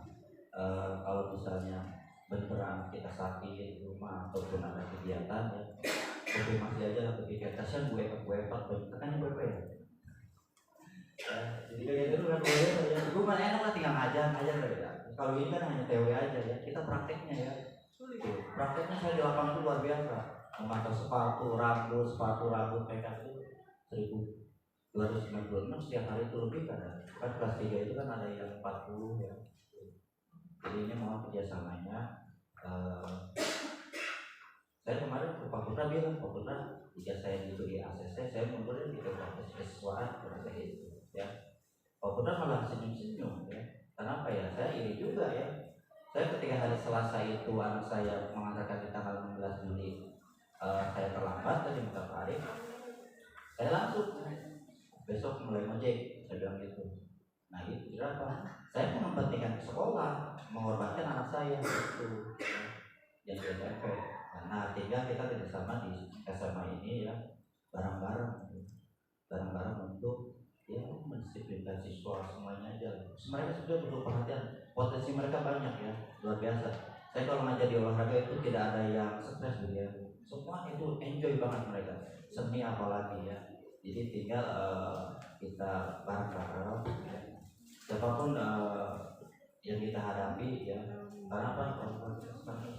[SPEAKER 10] Kalau misalnya beneran kita sakit di rumah ataupun ada kegiatan ya, konfirmasi aja lah ketika kasihan gue pak tekannya berapa ya. Jadi kayak gitu kan gue ya, gue mana enak lah tinggal ngajar ya. Kalau ini kan hanya teori aja ya, kita prakteknya ya. Prakteknya saya di lapangan itu luar biasa. Memantau sepatu rambut mereka itu 1.296 setiap hari itu lebih kan kelas 3 itu kan ada yang 40 ya. Jadi ini mohon kerjasamanya. Saya kemarin ke Pak Putra bilang, Pak Putra jika saya diberi ACC saya mundurin di proses kesiswaan seperti itu ya. Pak Putra malah senyum-senyum ya. Kenapa ya? Saya iri juga ya. Saya ketika hari Selasa itu anak saya mengantarkan di tanggal 16 Juli saya terlambat tadi minta Pak Arif. Saya langsung besok mulai ngojek, saya bilang gitu. Nah itu berapa? Saya mengepentingkan sekolah, mengorbankan anak saya itu yang di SMP. Nah tinggal kita kerjasama di SMA ini ya, bareng-bareng untuk ya mendisiplinkan siswa semuanya aja. Mereka sudah butuh perhatian, potensi mereka banyak ya, luar biasa. Saya kalau ngajar di olahraga itu tidak ada yang stres gitu ya, semua itu enjoy banget mereka, seni apalagi ya. Jadi tinggal kita bareng-bareng ya. Siapapun yang kita hadapi ya, karena apa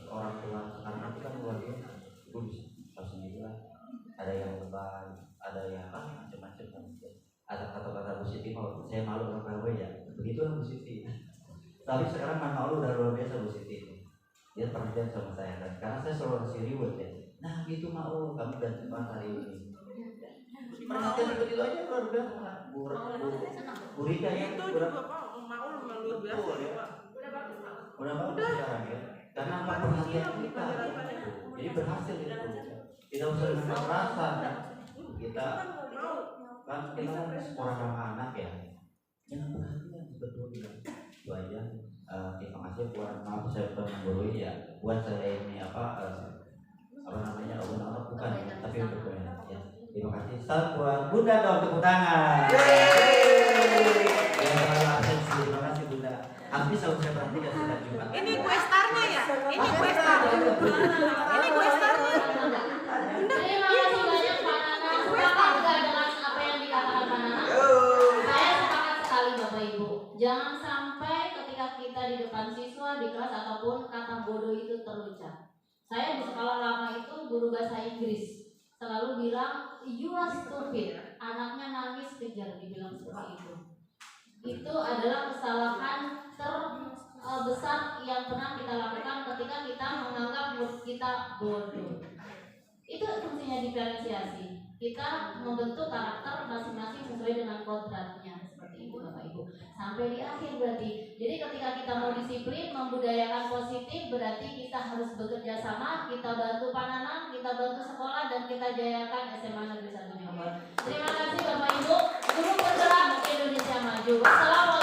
[SPEAKER 10] orang tua sekarang itu kan luar biasa, itu bisa sendiri lah. Ada yang lebay, ada yang macam-macam kan. Ada kata-kata Bu Siti mau saya malu dengan PW ya, begitulah Bu Siti. Tapi sekarang malu udah luar biasa Bu Siti. Dia perhatian sama saya kan, karena saya selalu kasih reward ya. Nah gitu mau kamu ganti hari ini. Perhatian itu aja luar biasa. Bu Rika ya
[SPEAKER 9] itu juga Pak mau luar biasa ya Pak.
[SPEAKER 10] Udah bagus sekarang ya. Karena apa perhatian kita. Jadi berhasil itu. Tidak usah dengan kekerasan. Kita kan kita orang sama anak ya. Jangan perhatian sebetulnya. Itu aja. terima kasih buat maaf saya bukan menggurui ya, buat saya ini apa namanya bukan tapi untuk ya. Terima kasih. Start buat Bunda dong, tepuk tangan. Yang selalu absensi, terima kasih Bunda. Hampir selalu saya perhatikan sudah juga.
[SPEAKER 11] Ini kue starnya ya? Ini kue star. Ini kue starnya.
[SPEAKER 7] Terima kasih banyak Pak Nana. Sepakat nggak dengan apa yang dikatakan Pak Nana? Saya sepakat sekali Bapak Ibu. Jangan sampai ketika kita di depan siswa di kelas ataupun kata bodoh itu terlucap. Saya di sekolah lama itu guru bahasa Inggris selalu bilang you are stupid. Anaknya nangis kejar dibilang seperti itu. Itu adalah kesalahan terbesar yang pernah kita lakukan ketika kita menganggap murid kita bodoh. Itu fungsinya diferensiasi. Kita membentuk karakter masing-masing sesuai dengan kodratnya, seperti itu Bapak Ibu. Sampai di akhir berarti. Jadi ketika kita mau disiplin, membudayakan positif, berarti kita harus bekerja sama. Kita bantu Pananang, kita bantu sekolah, dan kita jayakan SMA Negeri 1 Jombor. Terima kasih Bapak Ibu. Guru bergerak Indonesia Maju. Wassalamualaikum.